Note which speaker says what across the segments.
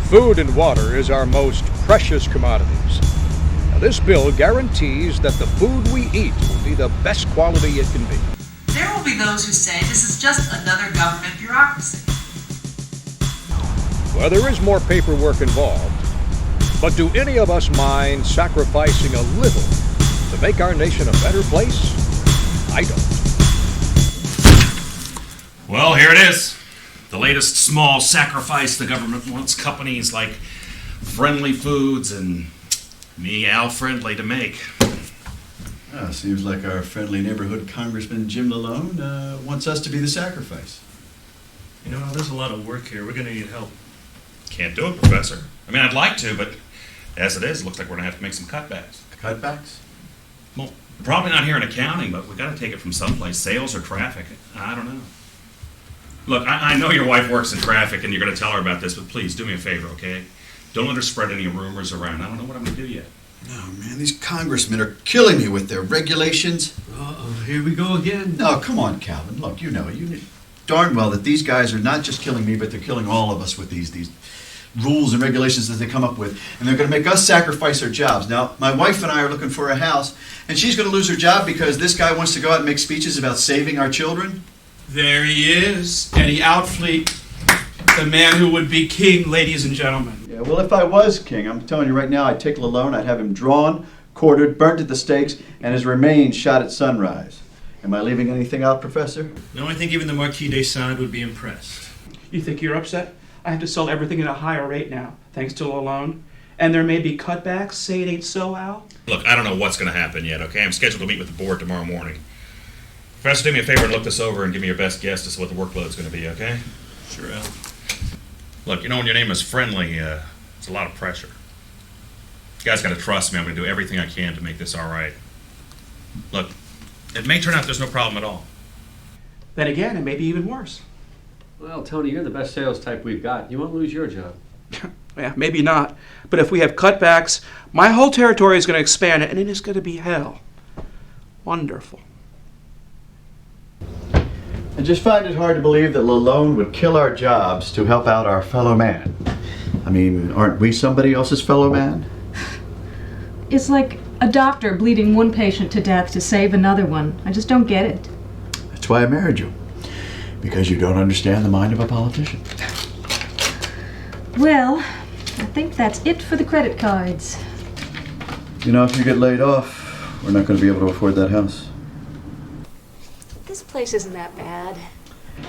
Speaker 1: Food and water is our most precious commodities. Now, this bill guarantees that the food we eat will be the best quality it can be.
Speaker 2: There will be those who say this is just another government bureaucracy.
Speaker 1: Well, there is more paperwork involved, but do any of us mind sacrificing a little to make our nation a better place? I don't.
Speaker 3: Well, here it is. The latest small sacrifice the government wants companies like Friendly Foods and me, Al Friendly, to make.
Speaker 4: Seems like our friendly neighborhood Congressman Jim Lalone wants us to be the sacrifice.
Speaker 5: You know, there's a lot of work here. We're going to need help.
Speaker 3: Can't do it, Professor. I mean, I'd like to, but as it is, it looks like we're going to have to make some cutbacks.
Speaker 4: Cutbacks?
Speaker 3: Well, probably not here in accounting, but we got to take it from someplace. Sales or traffic. I don't know. Look, I know your wife works in traffic and you're going to tell her about this, but please do me a favor, okay? Don't let her spread any rumors around. I don't know what I'm going to do yet.
Speaker 4: Oh, man, these congressmen are killing me with their regulations.
Speaker 5: Uh-oh, here we go again.
Speaker 4: No, come on, Calvin. Look, you know darn well that these guys are not just killing me, but they're killing all of us with these rules and regulations that they come up with. And they're going to make us sacrifice our jobs. Now, my wife and I are looking for a house, and she's going to lose her job because this guy wants to go out and make speeches about saving our children.
Speaker 6: There he is, Eddie Outfleet, the man who would be king, ladies and gentlemen.
Speaker 4: Yeah, well, if I was king, I'm telling you right now, I'd take Lalone, I'd have him drawn, quartered, burnt at the stakes, and his remains shot at sunrise. Am I leaving anything out, Professor?
Speaker 5: No, I think even the Marquis de Sade would be impressed.
Speaker 6: You think you're upset? I have to sell everything at a higher rate now, thanks to Lalone. And there may be cutbacks. Say it ain't so, Al.
Speaker 3: Look, I don't know what's going to happen yet, okay? I'm scheduled to meet with the board tomorrow morning. Professor, do me a favor and look this over and give me your best guess as to what the workload's going to be, okay?
Speaker 5: Sure, Al.
Speaker 3: Look, you know when your name is Friendly, it's a lot of pressure. You guys got to trust me. I'm going to do everything I can to make this all right. Look, it may turn out there's no problem at all.
Speaker 6: Then again, it may be even worse.
Speaker 7: Well, Tony, you're the best sales type we've got. You won't lose your job.
Speaker 6: Yeah, maybe not. But if we have cutbacks, my whole territory is going to expand, and it is going to be hell. Wonderful.
Speaker 4: I just find it hard to believe that Lalone would kill our jobs to help out our fellow man. I mean, aren't we somebody else's fellow man?
Speaker 8: It's like a doctor bleeding one patient to death to save another one. I just don't get it.
Speaker 4: That's why I married you. Because you don't understand the mind of a politician.
Speaker 8: Well, I think that's it for the credit cards.
Speaker 4: You know, if you get laid off, we're not going to be able to afford that house.
Speaker 8: This place isn't that bad.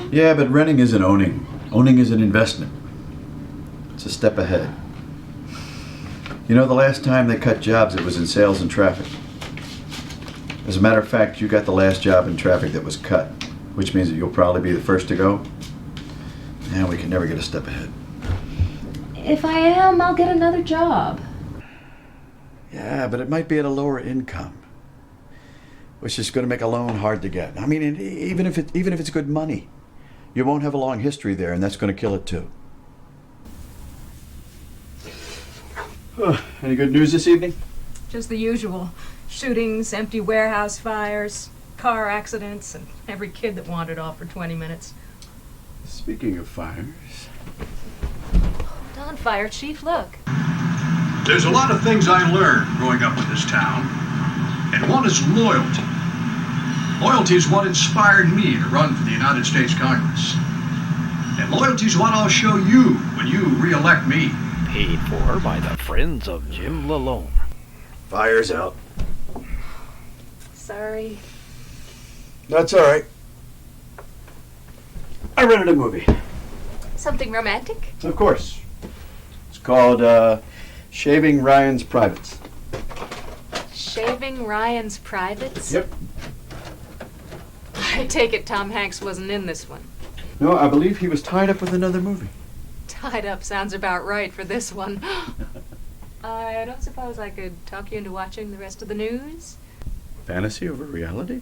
Speaker 4: Yeah, but renting isn't owning. Owning is an investment. It's a step ahead. You know, the last time they cut jobs, it was in sales and traffic. As a matter of fact, you got the last job in traffic that was cut, which means that you'll probably be the first to go. And we can never get a step ahead.
Speaker 8: If I am, I'll get another job.
Speaker 4: Yeah, but it might be at a lower income, which is going to make a loan hard to get. I mean, even if it's good money, you won't have a long history there, and that's going to kill it too. Any good news this evening?
Speaker 8: Just the usual. Shootings, empty warehouse fires, car accidents, and every kid that wandered off for 20 minutes.
Speaker 4: Speaking of fires...
Speaker 8: Hold on, Fire Chief, look.
Speaker 9: There's a lot of things I learned growing up in this town, and one is loyalty. Loyalty is what inspired me to run for the United States Congress. And loyalty is what I'll show you when you re-elect me.
Speaker 10: Paid for by the friends of Jim Lalone.
Speaker 4: Fire's out.
Speaker 8: Sorry.
Speaker 4: That's all right. I rented a movie.
Speaker 8: Something romantic?
Speaker 4: Of course. It's called Shaving Ryan's Privates.
Speaker 8: Shaving Ryan's Privates?
Speaker 4: Yep.
Speaker 8: I take it Tom Hanks wasn't in this one.
Speaker 4: No, I believe he was tied up with another movie.
Speaker 8: Tied up sounds about right for this one. I don't suppose I could talk you into watching the rest of the news?
Speaker 4: Fantasy over reality?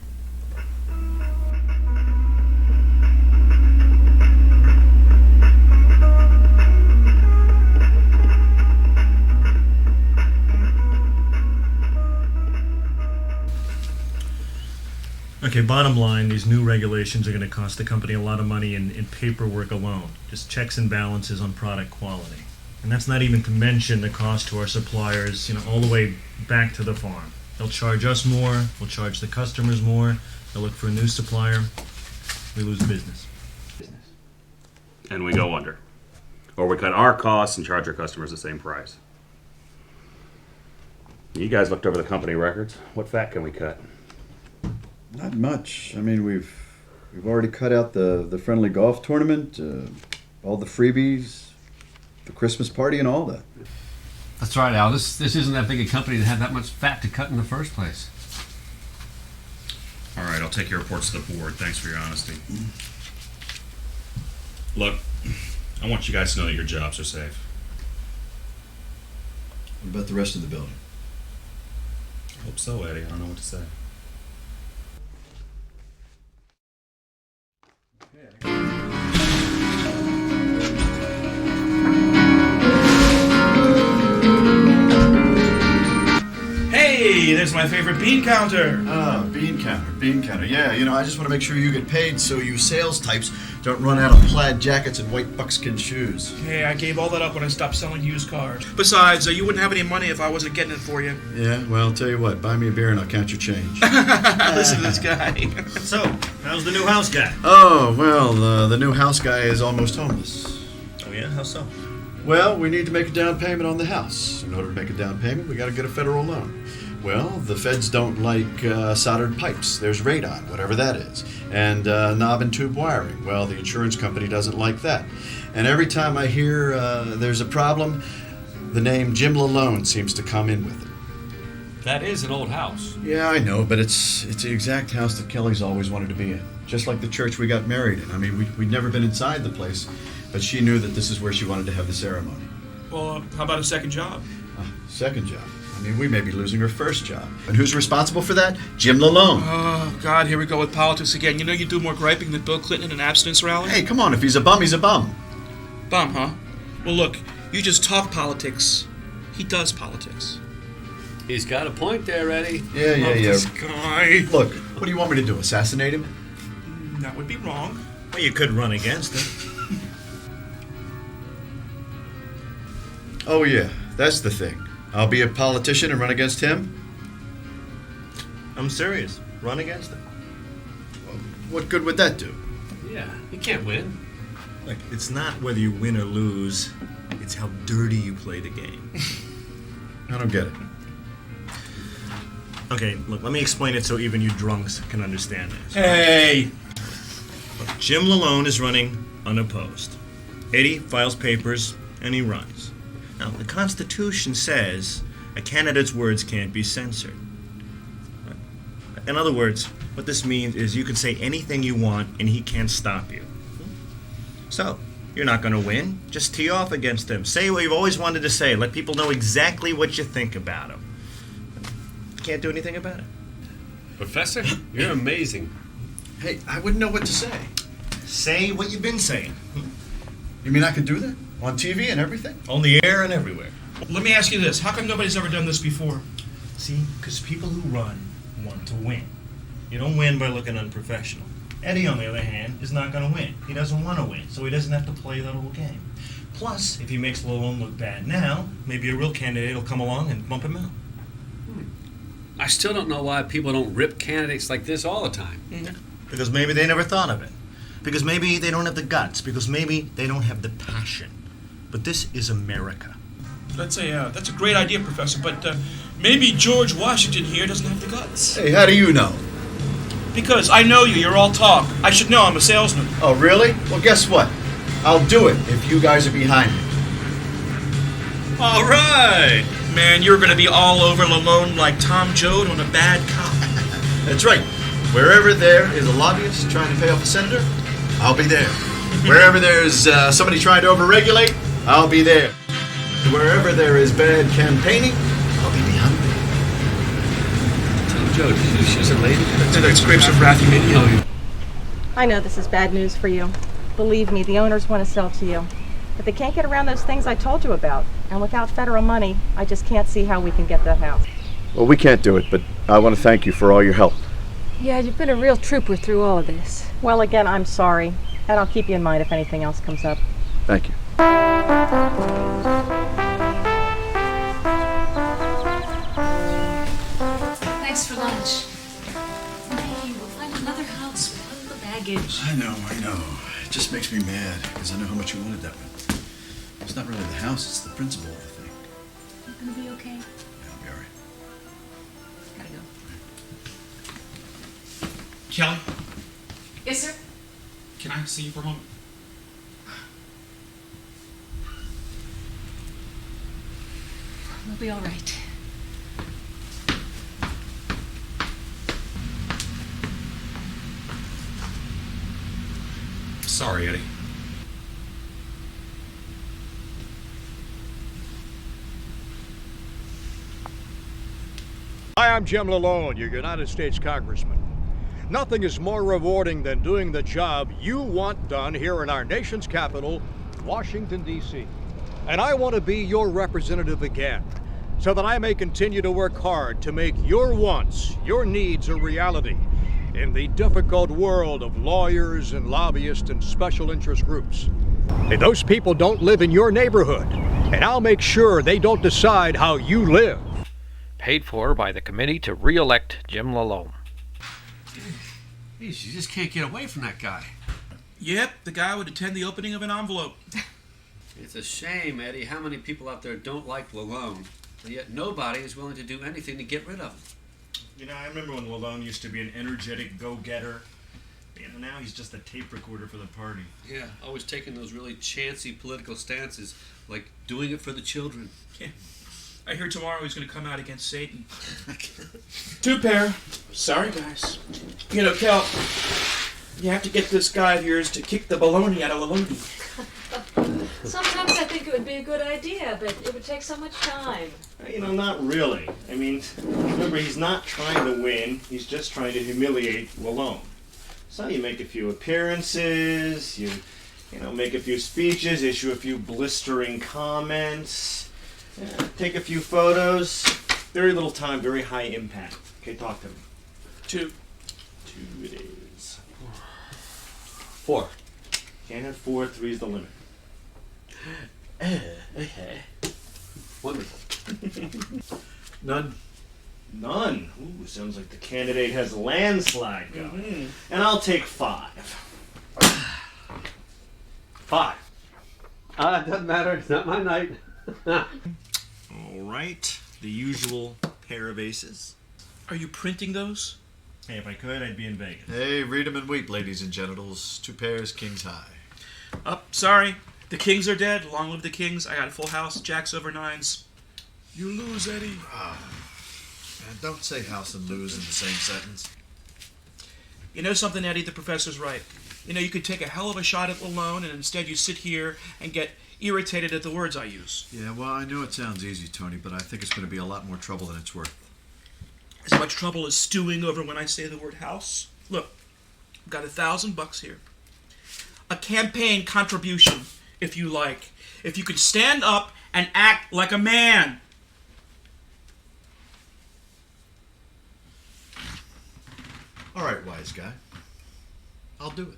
Speaker 5: Okay, bottom line, these new regulations are going to cost the company a lot of money in paperwork alone. Just checks and balances on product quality. And that's not even to mention the cost to our suppliers, all the way back to the farm. They'll charge us more, we'll charge the customers more, they'll look for a new supplier, we lose business.
Speaker 3: And we go under. Or we cut our costs and charge our customers the same price. You guys looked over the company records. What fat can we cut?
Speaker 4: Not much. I mean, we've already cut out the friendly golf tournament, all the freebies, the Christmas party, and all that.
Speaker 7: That's right, Al. This isn't that big a company to have that much fat to cut in the first place.
Speaker 3: All right, I'll take your reports to the board. Thanks for your honesty. Look, I want you guys to know that your jobs are safe.
Speaker 4: What about the rest of the building?
Speaker 3: I hope so, Eddie. I don't know what to say.
Speaker 6: Hey, there's my favorite bean counter.
Speaker 4: Bean counter. Yeah, I just want to make sure you get paid so you sales types don't run out of plaid jackets and white buckskin shoes.
Speaker 6: Hey, I gave all that up when I stopped selling used cars. Besides, you wouldn't have any money if I wasn't getting it for you.
Speaker 4: Yeah, well, I'll tell you what, buy me a beer and I'll count your change.
Speaker 6: Listen to this guy.
Speaker 5: So, how's the new house guy?
Speaker 4: Oh, well, the new house guy is almost homeless.
Speaker 5: Oh yeah, how so?
Speaker 4: Well, we need to make a down payment on the house. In order to make a down payment, we got to get a federal loan. Well, the feds don't like soldered pipes. There's radon, whatever that is. And knob and tube wiring. Well, the insurance company doesn't like that. And every time I hear there's a problem, the name Jim Lalone seems to come in with it.
Speaker 7: That is an old house.
Speaker 4: Yeah, I know, but it's the exact house that Kelly's always wanted to be in. Just like the church we got married in. I mean, we'd never been inside the place, but she knew that this is where she wanted to have the ceremony.
Speaker 6: Well, how about a second job?
Speaker 4: Second job? I mean, we may be losing her first job. And who's responsible for that? Jim Lalone.
Speaker 6: Oh, God, here we go with politics again. You do more griping than Bill Clinton at an abstinence rally?
Speaker 4: Hey, come on, if he's a bum, he's a bum.
Speaker 6: Bum, huh? Well, look, you just talk politics. He does politics.
Speaker 7: He's got a point there, Eddie.
Speaker 4: Yeah.
Speaker 6: This guy.
Speaker 4: Look, what do you want me to do, assassinate him?
Speaker 6: That would be wrong.
Speaker 5: Well, you could run against him.
Speaker 4: Oh, yeah, that's the thing. I'll be a politician and run against him?
Speaker 5: I'm serious. Run against him.
Speaker 4: Well, what good would that do?
Speaker 7: Yeah, he can't win.
Speaker 5: Look, it's not whether you win or lose. It's how dirty you play the game.
Speaker 4: I don't get it.
Speaker 5: Okay, look, let me explain it so even you drunks can understand this.
Speaker 6: Hey!
Speaker 5: Look, Jim Lalone is running unopposed. Eddie files papers and he runs. Now, the Constitution says a candidate's words can't be censored. In other words, what this means is you can say anything you want and he can't stop you. So, you're not going to win. Just tee off against him. Say what you've always wanted to say. Let people know exactly what you think about him. You can't do anything about it.
Speaker 7: Professor, you're amazing.
Speaker 4: Hey, I wouldn't know what to say.
Speaker 5: Say what you've been saying.
Speaker 4: You mean I could do that? On TV and everything?
Speaker 5: On the air and everywhere.
Speaker 6: Let me ask you this. How come nobody's ever done this before?
Speaker 5: See, because people who run want to win. You don't win by looking unprofessional. Eddie, on the other hand, is not going to win. He doesn't want to win, so he doesn't have to play that whole game. Plus, if he makes Lalone look bad now, maybe a real candidate will come along and bump him out.
Speaker 7: I still don't know why people don't rip candidates like this all the time.
Speaker 5: Because maybe they never thought of it. Because maybe they don't have the guts. Because maybe they don't have the passion. But this is America.
Speaker 6: That's a great idea, Professor, but maybe George Washington here doesn't have the guts.
Speaker 4: Hey, how do you know?
Speaker 6: Because I know you. You're all talk. I should know. I'm a salesman.
Speaker 4: Oh, really? Well, guess what? I'll do it if you guys are behind me.
Speaker 6: All right. Man, you're going to be all over Lalone like Tom Joad on a bad cop.
Speaker 4: That's right. Wherever there is a lobbyist trying to pay off a senator, I'll be there. Wherever there's somebody trying to overregulate, I'll be there. Wherever there is bad campaigning, I'll be behind it.
Speaker 7: Tom Joad, did you she's a lady?
Speaker 6: That's grapes of wrath, you maniac.
Speaker 8: I know this is bad news for you. Believe me, the owners want to sell to you. But they can't get around those things I told you about. And without federal money, I just can't see how we can get that house.
Speaker 4: Well, we can't do it, but I want to thank you for all your help.
Speaker 8: Yeah, you've been a real trooper through all of this. Well, again, I'm sorry. And I'll keep you in mind if anything else comes up.
Speaker 4: Thank you.
Speaker 11: mortgage.
Speaker 4: I know. It just makes me mad because I know how much you wanted that one. It's not really the house, it's the principle of the thing.
Speaker 11: You gonna be okay?
Speaker 4: Yeah, I'll be all right.
Speaker 11: Gotta go.
Speaker 3: Kelly,
Speaker 11: Yes, sir?
Speaker 3: can I see you for a moment?
Speaker 11: We'll be all right.
Speaker 3: Sorry, Eddie.
Speaker 1: Hi, I'm Jim Lalone, your United States Congressman. Nothing is more rewarding than doing the job you want done here in our nation's capital, Washington, D.C. And I want to be your representative again, so that I may continue to work hard to make your wants, your needs a reality in the difficult world of lawyers and lobbyists and special interest groups. And those people don't live in your neighborhood, and I'll make sure they don't decide how you live.
Speaker 10: Paid for by the committee to re-elect Jim Lalone.
Speaker 7: Geez, you just can't get away from that guy.
Speaker 6: Yep, the guy would attend the opening of an envelope.
Speaker 7: It's a shame, Eddie, how many people out there don't like Lalone, and yet nobody is willing to do anything to get rid of him.
Speaker 5: You know, I remember when Lalone used to be an energetic go-getter. You know, now he's just a tape recorder for the party.
Speaker 7: Yeah, always taking those really chancy political stances, like doing it for the children.
Speaker 6: Yeah. I hear tomorrow he's going to come out against Satan. Two pair. Sorry, guys. You know, Kel, you have to get this guy of yours to kick the baloney out of Lalone.
Speaker 11: Sometimes I think it would be a good idea, but it would take so much time.
Speaker 5: You know, not really. I mean, remember, he's not trying to win. He's just trying to humiliate Lalone. So you make a few appearances, you know, make a few speeches, issue a few blistering comments, take a few photos. Very little time, very high impact. Okay, talk to me.
Speaker 6: Two.
Speaker 5: Two it is.
Speaker 6: 4.
Speaker 5: Can't have 4, 3's the limit.
Speaker 7: Okay. Wonderful. None.
Speaker 5: None. Ooh, sounds like the candidate has a landslide going.
Speaker 6: Mm-hmm.
Speaker 5: And I'll take 5. 5.
Speaker 7: It doesn't matter. It's not my night.
Speaker 5: All right. The usual pair of aces.
Speaker 6: Are you printing those?
Speaker 5: Hey, if I could, I'd be in Vegas.
Speaker 4: Hey, read 'em and weep, ladies and genitals. 2 pairs, kings high.
Speaker 6: Sorry. The Kings are dead. Long live the Kings. I got a full house. Jacks over 9s.
Speaker 4: You lose, Eddie. Man, don't say house and lose in the same sentence.
Speaker 6: You know something, Eddie? The professor's right. You know, you could take a hell of a shot at Lalone, and instead you sit here and get irritated at the words I use.
Speaker 4: Yeah, well, I know it sounds easy, Tony, but I think it's going to be a lot more trouble than it's worth.
Speaker 6: As much trouble as stewing over when I say the word house. Look, I've got $1,000 here. A campaign contribution, if you like. If you could stand up and act like a man.
Speaker 4: All right, wise guy. I'll do it.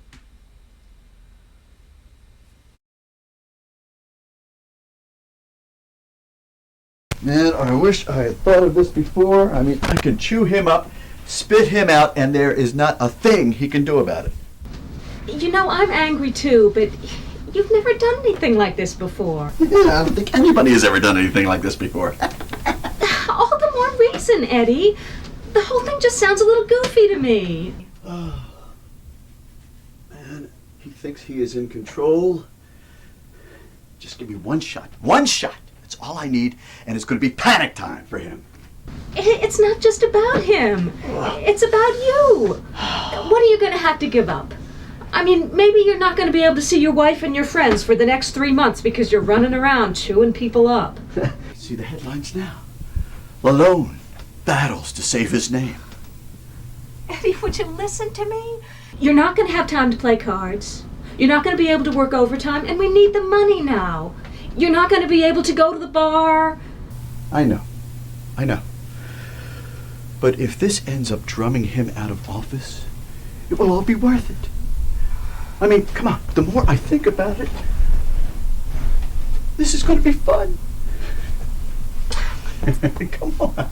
Speaker 4: Man, I wish I had thought of this before. I mean, I can chew him up, spit him out, and there is not a thing he can do about it.
Speaker 11: You know, I'm angry too, but you've never done anything like this before.
Speaker 4: Yeah, I don't think anybody has ever done anything like this before.
Speaker 11: All the more reason, Eddie. The whole thing just sounds a little goofy to me.
Speaker 4: Oh, man, he thinks he is in control. Just give me one shot. One shot! That's all I need, and it's going to be panic time for him.
Speaker 11: It's not just about him. It's about you. What are you going to have to give up? I mean, maybe you're not going to be able to see your wife and your friends for the next 3 months because you're running around chewing people up.
Speaker 4: See the headlines now. Lalone battles to save his name.
Speaker 11: Eddie, would you listen to me? You're not going to have time to play cards. You're not going to be able to work overtime, and we need the money now. You're not going to be able to go to the bar.
Speaker 4: I know. But if this ends up drumming him out of office, it will all be worth it. I mean, come on, the more I think about it, this is going to be fun. Come on.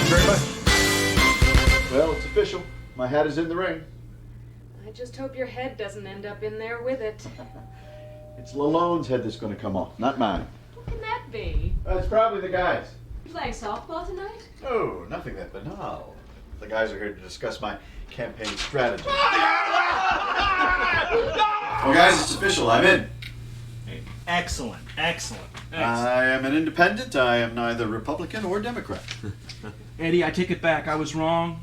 Speaker 4: Thank you very much. Well, it's official. My hat is in the ring.
Speaker 11: I just hope your head doesn't end up in there with it.
Speaker 4: It's Lalone's head that's going to come off, not mine.
Speaker 11: What can that be?
Speaker 4: It's probably the guys.
Speaker 11: You playing softball tonight?
Speaker 4: No, nothing that banal. The guys are here to discuss my campaign strategy. Well, guys, it's official. I'm in.
Speaker 5: Excellent, excellent.
Speaker 4: I am an independent. I am neither Republican or Democrat.
Speaker 6: Eddie, I take it back. I was wrong.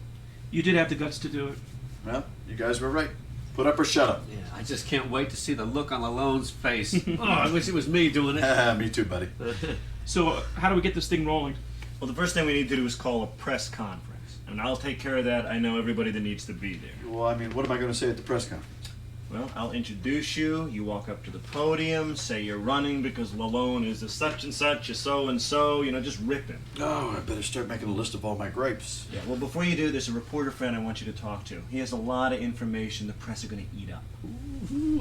Speaker 6: You did have the guts to do it.
Speaker 4: Well, you guys were right. Put up or shut up.
Speaker 7: Yeah, I just can't wait to see the look on Lalone's face. Oh, I wish it was me doing it.
Speaker 4: Me too, buddy.
Speaker 6: So, how do we get this thing rolling?
Speaker 5: Well, the first thing we need to do is call a press conference. And I'll take care of that. I know everybody that needs to be there.
Speaker 4: Well, I mean, what am I going to say at the press conference?
Speaker 5: Well, I'll introduce you. You walk up to the podium, say you're running because Lalone is a such and such, a so and so. You know, just rip him.
Speaker 4: Oh, I better start making a list of all my gripes.
Speaker 5: Yeah, well, before you do, there's a reporter friend I want you to talk to. He has a lot of information the press are going to eat up.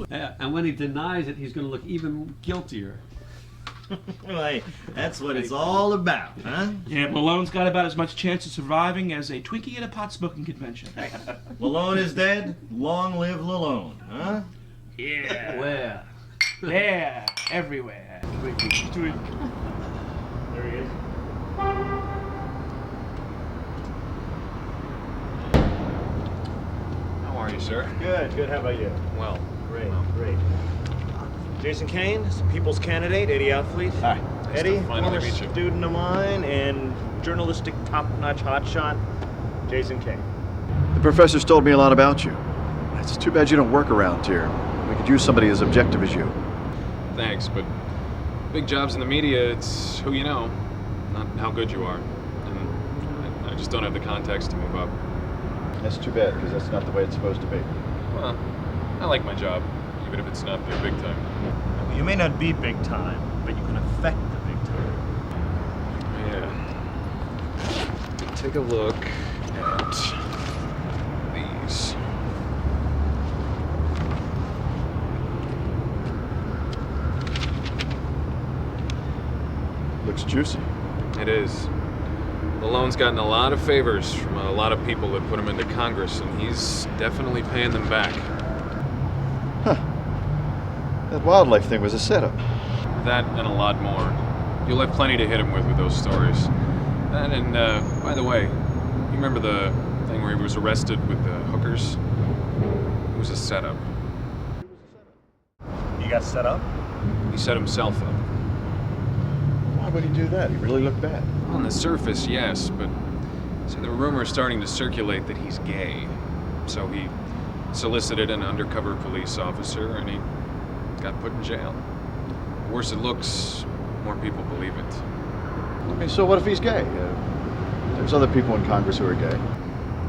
Speaker 7: Yeah, and when he denies it, he's going to look even guiltier.
Speaker 5: Well, hey, that's what it's all about, huh?
Speaker 6: Yeah, Malone's got about as much chance of surviving as a Twinkie at a pot-smoking convention.
Speaker 5: Lalone is dead. Long live Lalone, huh?
Speaker 6: Yeah.
Speaker 7: Where?
Speaker 6: Yeah, everywhere. Twinkie.
Speaker 5: There he is.
Speaker 12: How are you, sir?
Speaker 5: Good, good. How about you?
Speaker 12: Well.
Speaker 5: Great, great. Jason Kane, People's candidate, Eddie Outfleet.
Speaker 4: Hi.
Speaker 12: Nice
Speaker 5: Eddie,
Speaker 12: to finally
Speaker 5: former
Speaker 12: meet you.
Speaker 5: student of mine and journalistic top-notch hotshot, Jason Kane.
Speaker 4: The professor's told me a lot about you. It's too bad you don't work around here. We could use somebody as objective as you.
Speaker 12: Thanks, but big jobs in the media, it's who you know, not how good you are. And I just don't have the contacts to move up.
Speaker 4: That's too bad, because that's not the way it's supposed to be.
Speaker 12: Well, I like my job, even if it's not the big time.
Speaker 5: You may not be big time, but you can affect the big time.
Speaker 12: Yeah. Take a look at these.
Speaker 4: Looks juicy.
Speaker 12: It is. Lalone's gotten a lot of favors from a lot of people that put him into Congress, and he's definitely paying them back.
Speaker 4: Huh. That wildlife thing was a setup.
Speaker 12: That and a lot more. You'll have plenty to hit him with those stories. And by the way, you remember the thing where he was arrested with the hookers? It was a setup.
Speaker 5: You got set up?
Speaker 12: He set himself up.
Speaker 4: Why would he do that? He really looked bad.
Speaker 12: On the surface, yes, but so the rumor's starting to circulate that he's gay. So he solicited an undercover police officer and he got put in jail. The worse it looks, more people believe it.
Speaker 4: Okay, so what if he's gay? There's other people in Congress who are gay.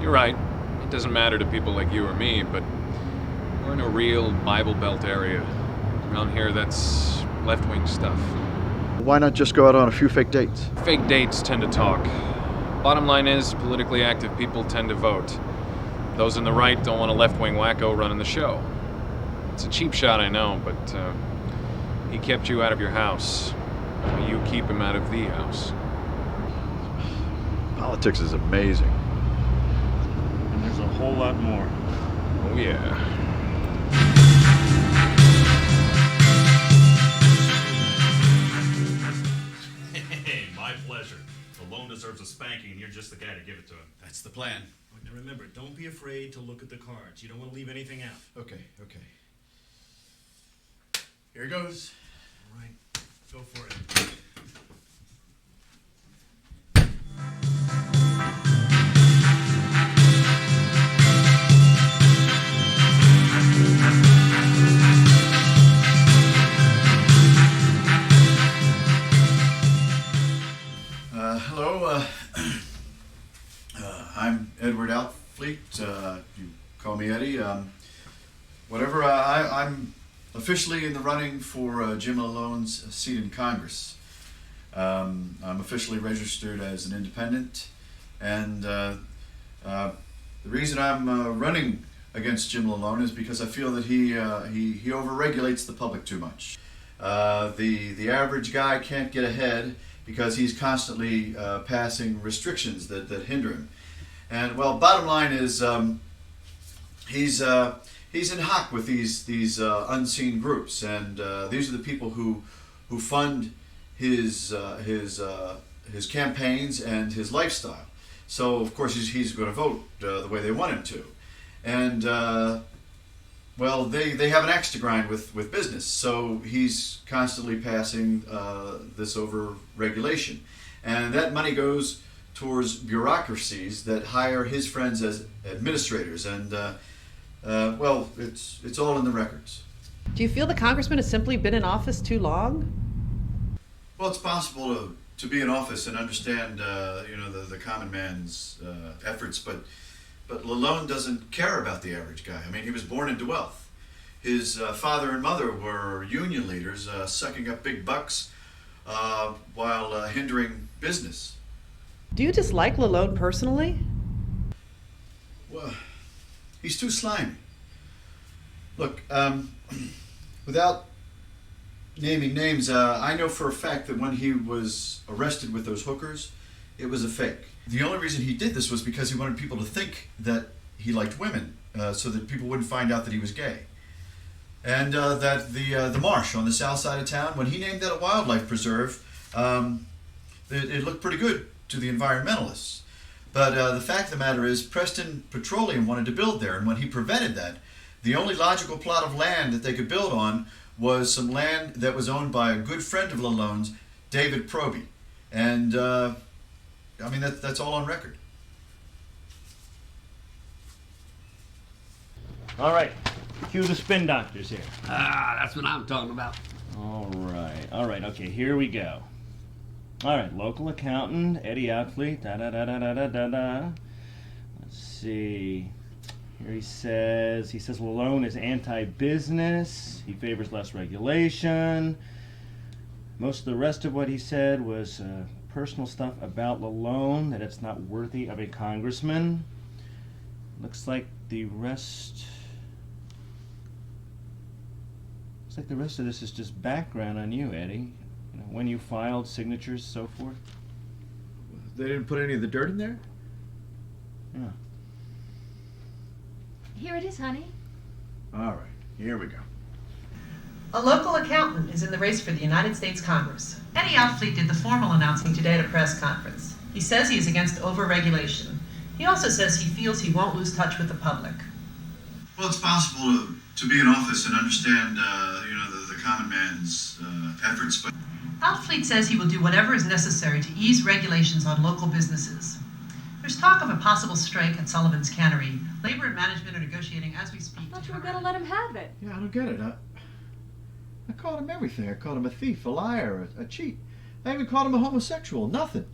Speaker 12: You're right. It doesn't matter to people like you or me, but we're in a real Bible Belt area. Around here, that's left-wing stuff.
Speaker 4: Why not just go out on a few fake dates?
Speaker 12: Fake dates tend to talk. Bottom line is, politically active people tend to vote. Those on the right don't want a left-wing wacko running the show. It's a cheap shot, I know, but he kept you out of your house. You keep him out of the house.
Speaker 4: Politics is amazing.
Speaker 5: And there's a whole lot more.
Speaker 12: Oh, yeah.
Speaker 3: Hey, my pleasure. Lalone deserves a spanking, and you're just the guy to give it to him.
Speaker 13: That's the plan.
Speaker 5: Now remember, don't be afraid to look at the cards. You don't want to leave anything out.
Speaker 13: Okay. Here goes.
Speaker 5: All right, go for it.
Speaker 4: Hello. I'm Edward Outfleet. You call me Eddie. Whatever. I'm officially in the running for Jim Lalone's seat in Congress. I'm officially registered as an independent, and the reason I'm running against Jim Lalone is because I feel that he overregulates the public too much. The average guy can't get ahead because he's constantly passing restrictions that hinder him. And well, bottom line is he's in hock with these unseen groups, and these are the people who fund his campaigns and his lifestyle. So of course he's going to vote the way they want him to, and well, they have an axe to grind with business. So he's constantly passing this over regulation, and that money goes towards bureaucracies that hire his friends as administrators, and well, it's all in the records.
Speaker 13: Do you feel the congressman has simply been in office too long?
Speaker 4: Well, it's possible to be in office and understand, the common man's efforts, but Lalone doesn't care about the average guy. I mean, he was born into wealth. His father and mother were union leaders, sucking up big bucks while hindering business.
Speaker 13: Do you dislike Lalone personally?
Speaker 4: Well, he's too slimy. Look, without naming names, I know for a fact that when he was arrested with those hookers, it was a fake. The only reason he did this was because he wanted people to think that he liked women, so that people wouldn't find out that he was gay. And that the marsh on the south side of town, when he named that a wildlife preserve, it looked pretty good to the environmentalists. But the fact of the matter is, Preston Petroleum wanted to build there, and when he prevented that, the only logical plot of land that they could build on was some land that was owned by a good friend of Lalone's, David Proby. And, I mean, that's all on record.
Speaker 5: All right, cue the spin doctors here.
Speaker 7: Ah, that's what I'm talking about.
Speaker 5: All right, okay, here we go. All right, local accountant, Eddie Outfleet, da-da-da-da-da-da-da. Let's see. Here he says Lalone is anti-business. He favors less regulation. Most of the rest of what he said was personal stuff about Lalone, that it's not worthy of a congressman. Looks like the rest of this is just background on you, Eddie. You know, when you filed, signatures, so forth.
Speaker 4: They didn't put any of the dirt in there?
Speaker 5: Yeah.
Speaker 11: Here it is, honey.
Speaker 4: All right, here we go.
Speaker 13: A local accountant is in the race for the United States Congress. Eddie Outfleet did the formal announcing today at a press conference. He says he is against overregulation. He also says he feels he won't lose touch with the public.
Speaker 4: Well, it's possible to be in office and understand, the common man's efforts, but
Speaker 13: Outfleet says he will do whatever is necessary to ease regulations on local businesses. There's talk of a possible strike at Sullivan's Cannery. Labor and management are negotiating as we speak.
Speaker 11: I thought you were going to let him have it.
Speaker 4: yeah, I don't get it. I called him everything. I called him a thief, a liar, a cheat. I even called him a homosexual. Nothing.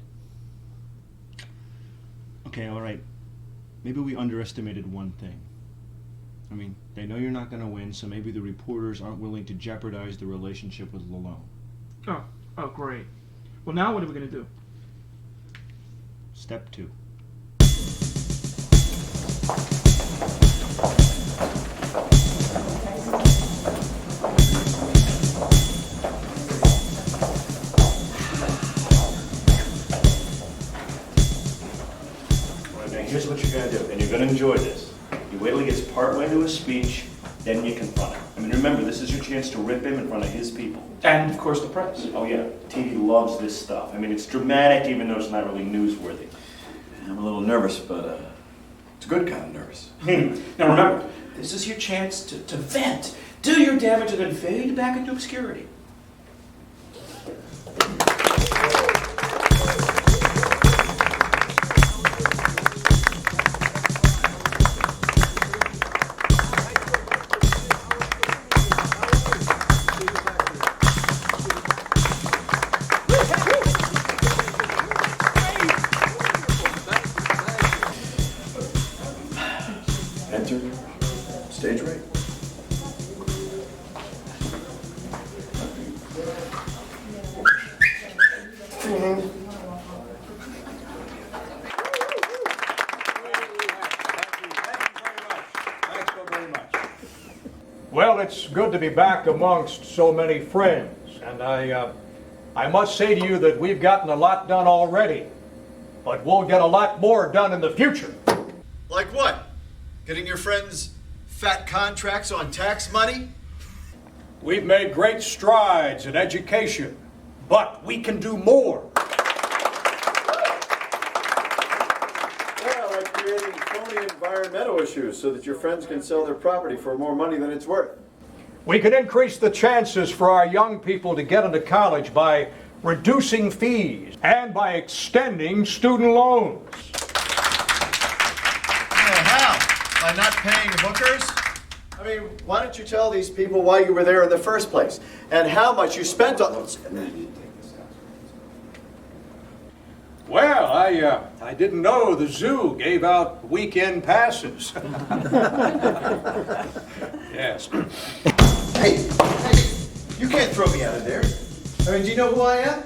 Speaker 5: Okay, all right. Maybe we underestimated one thing. I mean, they know you're not going to win, so maybe the reporters aren't willing to jeopardize the relationship with Lalone.
Speaker 6: Oh, great. Well, now what are we going to do?
Speaker 5: Step 2.
Speaker 14: Here's what you're going to do, and you're going to enjoy this. You wait till he gets partway into his speech, then you confront him. I mean, remember, this is your chance to rip him in front of his people.
Speaker 6: And, of course, the press.
Speaker 14: Oh, yeah. TV loves this stuff. I mean, it's dramatic, even though it's not really newsworthy.
Speaker 4: I'm a little nervous, but it's a good kind of nervous.
Speaker 14: Now, remember, this is your chance to vent, do your damage, and then fade back into obscurity.
Speaker 4: Enter. Stage right.
Speaker 1: Well, it's good to be back amongst so many friends, and I I must say to you that we've gotten a lot done already, but we'll get a lot more done in the future.
Speaker 4: Like what? Getting your friends fat contracts on tax money?
Speaker 1: We've made great strides in education, but we can do more.
Speaker 4: Yeah, like creating phony environmental issues so that your friends can sell their property for more money than it's worth.
Speaker 1: We can increase the chances for our young people to get into college by reducing fees and by extending student loans.
Speaker 4: How? By not paying hookers? I mean, why don't you tell these people why you were there in the first place and how much you spent on those?
Speaker 1: Well, I didn't know the zoo gave out weekend passes. Yes.
Speaker 4: Hey, you can't throw me out of there. I mean, do you know who I am?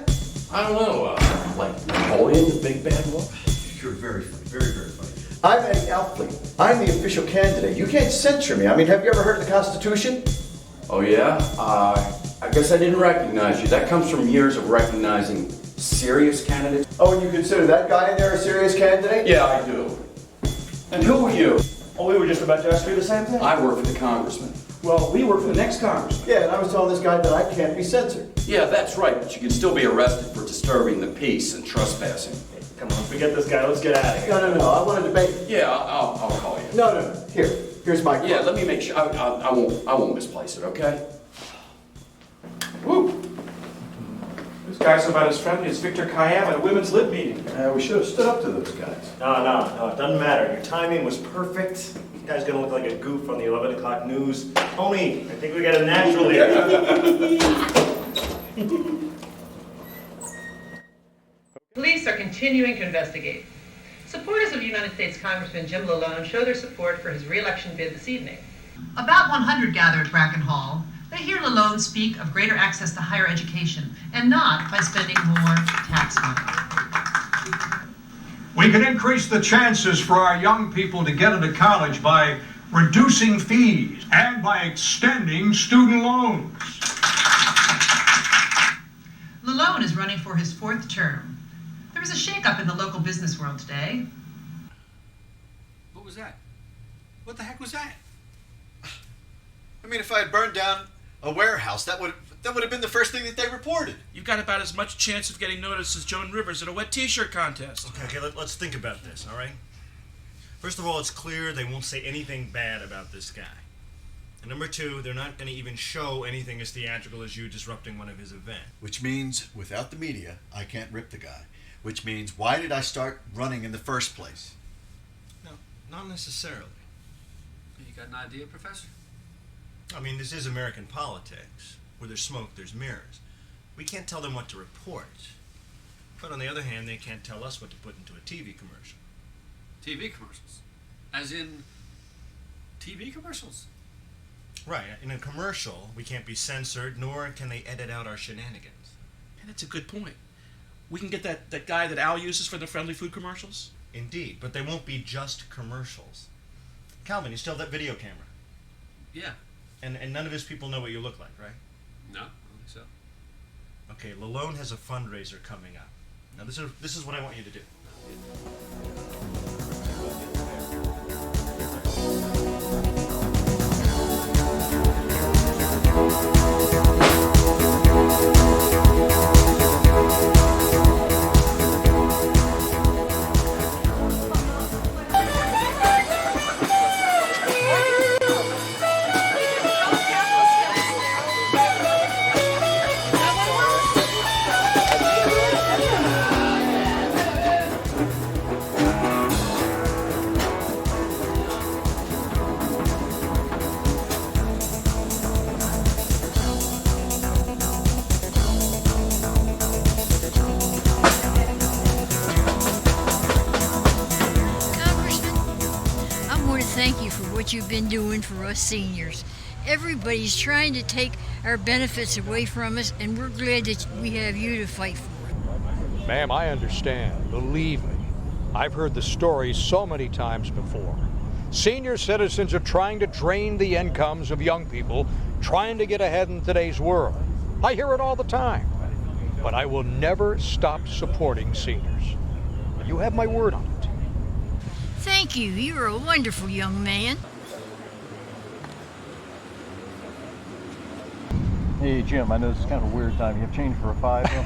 Speaker 15: I don't know, like Napoleon, the big bad wolf?
Speaker 4: You're very funny, very, very funny. I'm Eddie Outfleet. I'm the official candidate. You can't censure me. I mean, have you ever heard of the Constitution?
Speaker 15: Oh yeah? I guess I didn't recognize you. That comes from years of recognizing serious candidates.
Speaker 4: Oh, and you consider that guy in there a serious candidate?
Speaker 15: Yeah, I do. And who are you?
Speaker 14: Oh, we were just about to ask you the same thing.
Speaker 15: I work for the congressman.
Speaker 14: Well, we work for the next congressman.
Speaker 4: Yeah, and I was telling this guy that I can't be censored.
Speaker 15: Yeah, that's right, but you can still be arrested for disturbing the peace and trespassing.
Speaker 14: Come on, forget this guy. Let's get out of here.
Speaker 4: No. I want to debate.
Speaker 15: Yeah, I'll call you.
Speaker 4: No. Here's my card.
Speaker 15: Yeah, let me make sure. I won't misplace it, okay? Woo!
Speaker 14: This guy's about as friendly as Victor Kayam at a women's lib meeting.
Speaker 4: We should have stood up to those guys.
Speaker 14: No, it doesn't matter. Your timing was perfect. This guy's gonna look like a goof on the 11 o'clock news. Tony, I think we got a natural here.
Speaker 13: Police are continuing to investigate. Supporters of United States Congressman Jim Lalone show their support for his re-election bid this evening. About 100 gather at Bracken Hall. They hear Lalone speak of greater access to higher education, and not by spending more tax money.
Speaker 1: We can increase the chances for our young people to get into college by reducing fees and by extending student loans.
Speaker 13: Lalone is running for his 4th term. There was a shakeup in the local business world today.
Speaker 7: What was that? What the heck was that?
Speaker 4: I mean, if I had burned down a warehouse, that would have been the first thing that they reported.
Speaker 6: You've got about as much chance of getting noticed as Joan Rivers at a wet t-shirt contest.
Speaker 5: Okay, let's think about this, all right? First of all, it's clear they won't say anything bad about this guy. And number 2, they're not going to even show anything as theatrical as you disrupting one of his events.
Speaker 4: Which means, without the media, I can't rip the guy. Which means, why did I start running in the first place?
Speaker 5: No, not necessarily.
Speaker 7: You got an idea, Professor?
Speaker 5: I mean, this is American politics. Where there's smoke, there's mirrors. We can't tell them what to report. But on the other hand, they can't tell us what to put into a TV commercial.
Speaker 7: TV commercials? As in TV commercials?
Speaker 5: Right. In a commercial, we can't be censored, nor can they edit out our shenanigans.
Speaker 6: And that's a good point. We can get that guy that Al uses for the friendly food commercials?
Speaker 5: Indeed, but they won't be just commercials. Calvin, you still have that video camera?
Speaker 7: Yeah.
Speaker 5: And none of his people know what you look like, right?
Speaker 7: No, I don't think so.
Speaker 5: Okay, Lalone has a fundraiser coming up. Now this is what I want you to do.
Speaker 16: Thank you for what you've been doing for us seniors. Everybody's trying to take our benefits away from us, and we're glad that we have you to fight for it.
Speaker 1: Ma'am, I understand. Believe me. I've heard the stories so many times before. Senior citizens are trying to drain the incomes of young people, trying to get ahead in today's world. I hear it all the time. but I will never stop supporting seniors. You have my word on it.
Speaker 16: Thank you. You're a wonderful young man.
Speaker 17: Hey, Jim, I know this is kind of a weird time. You have change for a $5, though?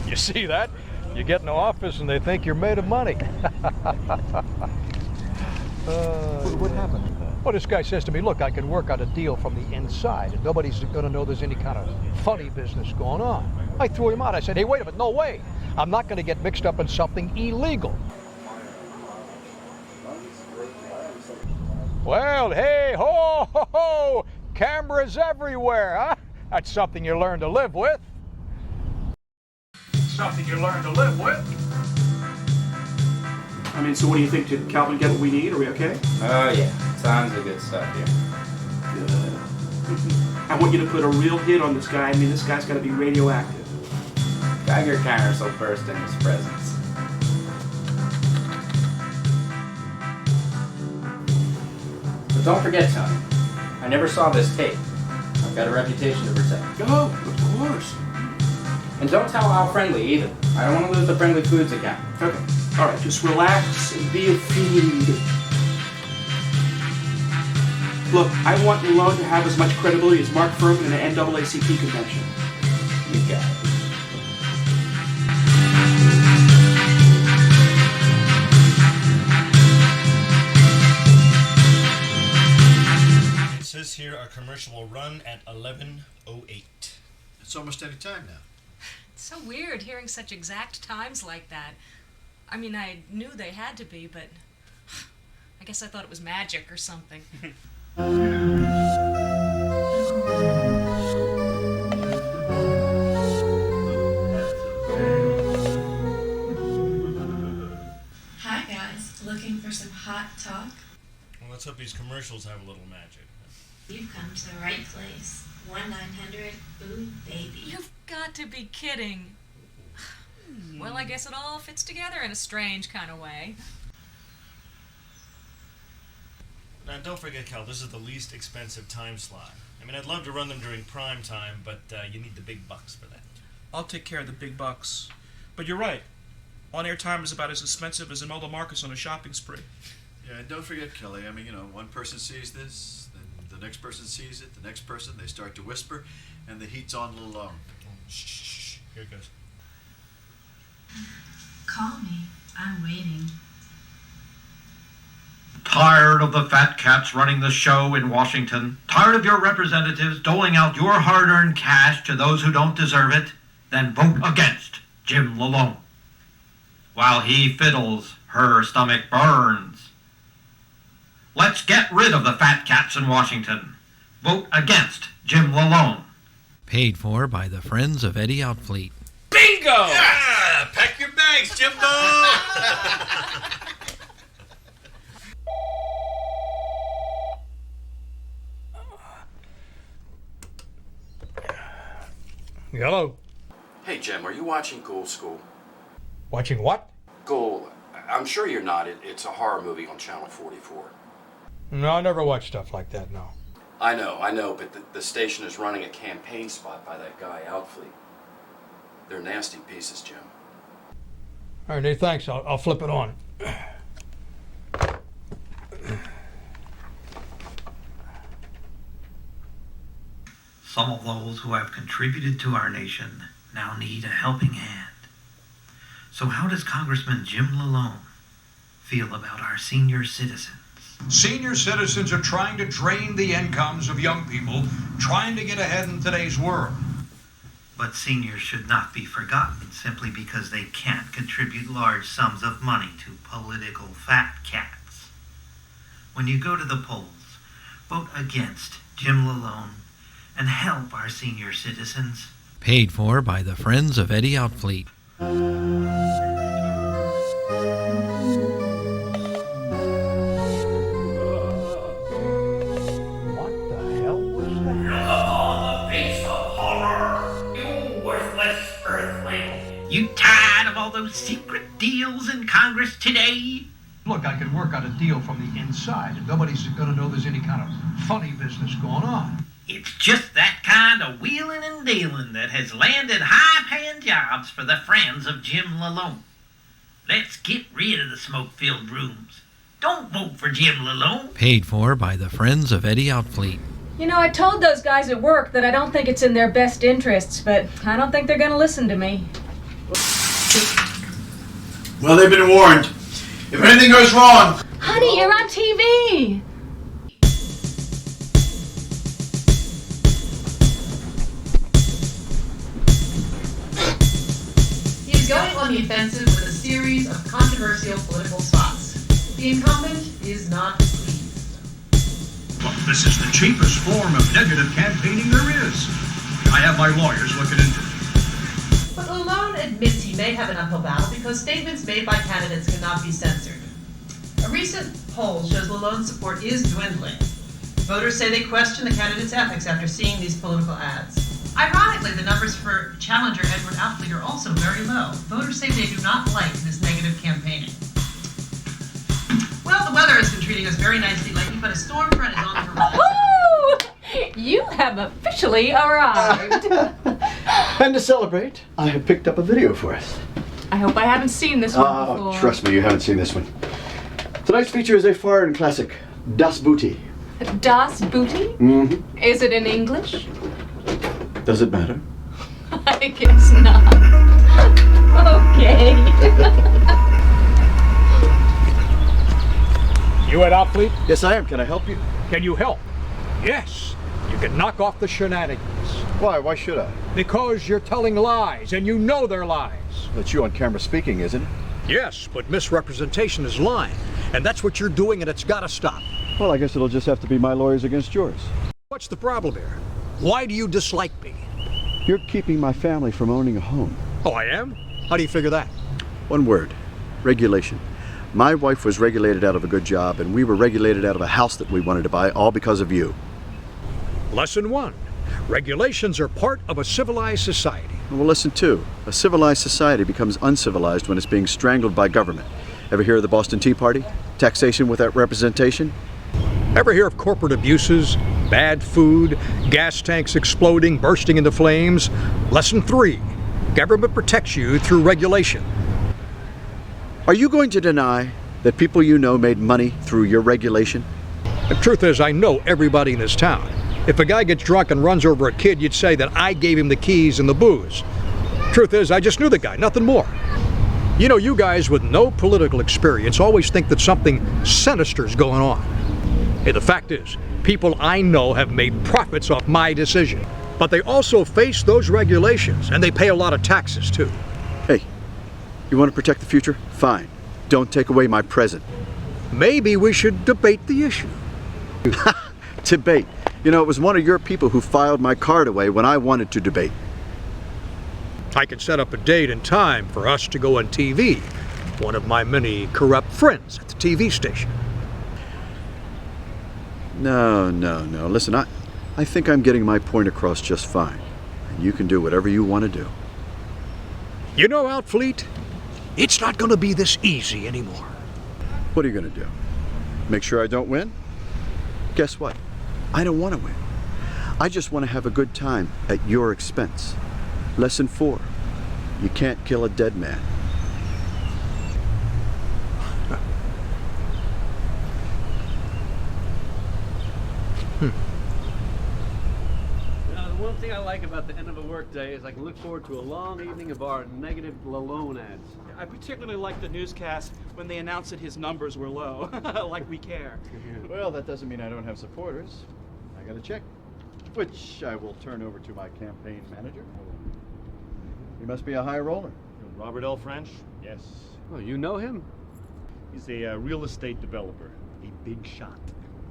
Speaker 1: You see that? You get in the office and they think you're made of money.
Speaker 17: What happened?
Speaker 1: Well, this guy says to me, look, I can work out a deal from the inside and nobody's going to know there's any kind of funny business going on. I threw him out. I said, hey, wait a minute, no way. I'm not going to get mixed up in something illegal. Well, hey, ho, ho, ho, cameras everywhere, huh? That's something you learn to live with. Something you learn to live with.
Speaker 18: I mean, so what do you think? Did Calvin get what we need? Are we okay?
Speaker 15: Oh, yeah. Tons of good stuff here.
Speaker 18: Good. I want you to put a real hit on this guy. I mean, this guy's got to be radioactive.
Speaker 15: Geiger counters will burst in his presence. But don't forget, Tony. I never saw this tape. I've got a reputation to protect.
Speaker 18: Oh, of course.
Speaker 15: And don't tell how friendly either. I don't want to lose the Friendly Foods account.
Speaker 18: Okay. All right, just relax and be a fiend. Look, I want Lalone to have as much credibility as Mark Furman in an NAACP convention.
Speaker 15: You got it.
Speaker 5: It says here our commercial will run at 11:08.
Speaker 19: It's almost any time now.
Speaker 20: It's so weird hearing such exact times like that. I mean, I knew they had to be, but I guess I thought it was magic or something.
Speaker 21: Hi guys, looking for some hot talk?
Speaker 5: Well, let's hope these commercials have a little magic.
Speaker 21: You've come to the right place. 1-900-BOO BABY.
Speaker 20: You've got to be kidding. Well, I guess it all fits together in a strange kind of way.
Speaker 5: Now, don't forget, Cal, this is the least expensive time slot. I mean, I'd love to run them during prime time, but you need the big bucks for that.
Speaker 6: I'll take care of the big bucks. But you're right. On-air time is about as expensive as Imelda Marcus on a shopping spree.
Speaker 19: Yeah, and don't forget, Kelly, I mean, one person sees this, then the next person sees it, the next person, they start to whisper, and the heat's on Lalone.
Speaker 5: Shh. Here it goes.
Speaker 21: Call me. I'm waiting.
Speaker 22: Tired of the fat cats running the show in Washington? Tired of your representatives doling out your hard-earned cash to those who don't deserve it? Then vote against Jim Lalone. While he fiddles, her stomach burns. Let's get rid of the fat cats in Washington. Vote against Jim Lalone.
Speaker 10: Paid for by the Friends of Eddie Outfleet.
Speaker 6: Bingo!
Speaker 19: Yeah! Pack your bags, Jimbo!
Speaker 1: Hello.
Speaker 15: Hey, Jim, are you watching Ghoul School?
Speaker 1: Watching what?
Speaker 15: Ghoul, I'm sure you're not. It's a horror movie on Channel 44.
Speaker 1: No, I never watch stuff like that, no.
Speaker 15: I know, but the station is running a campaign spot by that guy, Outfleet. They're nasty pieces, Jim.
Speaker 1: All right, Nate, thanks. I'll flip it on.
Speaker 22: Some of those who have contributed to our nation now need a helping hand. So how does Congressman Jim Lalone feel about our senior citizens?
Speaker 9: Senior citizens are trying to drain the incomes of young people, trying to get ahead in today's world.
Speaker 22: But seniors should not be forgotten simply because they can't contribute large sums of money to political fat cats. When you go to the polls, vote against Jim Lalone and help our senior citizens.
Speaker 10: Paid for by the Friends of Eddie Outfleet.
Speaker 22: You tired of all those secret deals in Congress today?
Speaker 1: Look, I can work out a deal from the inside, and nobody's going to know there's any kind of funny business going on.
Speaker 22: It's just that kind of wheeling and dealing that has landed high-paying jobs for the friends of Jim Lalone. Let's get rid of the smoke-filled rooms. Don't vote for Jim Lalone.
Speaker 2: Paid for by the friends of Eddie Outfleet.
Speaker 11: You know, I told those guys at work that I don't think it's in their best interests, but I don't think they're going to listen to me.
Speaker 8: Well, they've been warned. If anything goes wrong...
Speaker 11: Honey, you're on TV!
Speaker 13: He's going on the offensive with a series of controversial political spots. The incumbent is not pleased.
Speaker 9: Look, this is the cheapest form of negative campaigning there is. I have my lawyers looking into it.
Speaker 13: But Lalone admits he may have an uphill battle because statements made by candidates cannot be censored. A recent poll shows Lalone's support is dwindling. Voters say they question the candidate's ethics after seeing these political ads. Ironically, the numbers for challenger Edward Outfleet are also very low. Voters say they do not like this negative campaigning. Well, the weather has been treating us very nicely lately, but a storm front is on the horizon.
Speaker 11: You have officially arrived.
Speaker 4: And to celebrate, I have picked up a video for us.
Speaker 11: I hope I haven't seen this one before.
Speaker 4: Trust me, you haven't seen this one. Tonight's feature is a foreign classic, Das Booty.
Speaker 11: Das Booty?
Speaker 4: Mm-hmm.
Speaker 11: Is it in English?
Speaker 4: Does it matter?
Speaker 11: I guess not. Okay.
Speaker 1: You Ed Outfleet?
Speaker 4: Yes, I am. Can I help you?
Speaker 1: Can you help? Yes. You can knock off the shenanigans.
Speaker 4: Why? Why should I?
Speaker 1: Because you're telling lies, and you know they're lies.
Speaker 4: That's you on camera speaking, isn't it?
Speaker 1: Yes, but misrepresentation is lying. And that's what you're doing, and it's got to stop.
Speaker 4: Well, I guess it'll just have to be my lawyers against yours.
Speaker 1: What's the problem here? Why do you dislike me?
Speaker 4: You're keeping my family from owning a home.
Speaker 1: Oh, I am? How do you figure that?
Speaker 4: One word. Regulation. My wife was regulated out of a good job, and we were regulated out of a house that we wanted to buy, all because of you.
Speaker 1: Lesson 1. Regulations are part of a civilized society.
Speaker 4: Well, lesson 2. A civilized society becomes uncivilized when it's being strangled by government. Ever hear of the Boston Tea Party? Taxation without representation?
Speaker 1: Ever hear of corporate abuses, bad food, gas tanks exploding, bursting into flames? Lesson 3. Government protects you through regulation.
Speaker 4: Are you going to deny that people you know made money through your regulation?
Speaker 1: The truth is, I know everybody in this town. If a guy gets drunk and runs over a kid, you'd say that I gave him the keys and the booze. Truth is, I just knew the guy, nothing more. You know, you guys with no political experience always think that something sinister's going on. Hey, the fact is, people I know have made profits off my decision. But they also face those regulations, and they pay a lot of taxes, too.
Speaker 4: Hey, you want to protect the future? Fine. Don't take away my present.
Speaker 1: Maybe we should debate the issue.
Speaker 4: Debate? You know, it was one of your people who filed my card away when I wanted to debate.
Speaker 1: I could set up a date and time for us to go on TV. One of my many corrupt friends at the TV station.
Speaker 4: No. Listen, I think I'm getting my point across just fine. And you can do whatever you want to do.
Speaker 1: You know, Outfleet, it's not going to be this easy anymore.
Speaker 4: What are you going to do? Make sure I don't win? Guess what? I don't want to win. I just want to have a good time at your expense. Lesson 4. You can't kill a dead man.
Speaker 23: The one thing I like about the end of a workday is I can look forward to a long evening of our negative Lalone ads.
Speaker 18: I particularly like the newscast when they announce that his numbers were low, like we care.
Speaker 4: Well, that doesn't mean I don't have supporters. I got a check, which I will turn over to my campaign manager. He must be a high roller.
Speaker 14: Robert L. French? Yes.
Speaker 23: Oh, you know him?
Speaker 14: He's a real estate developer. A big shot.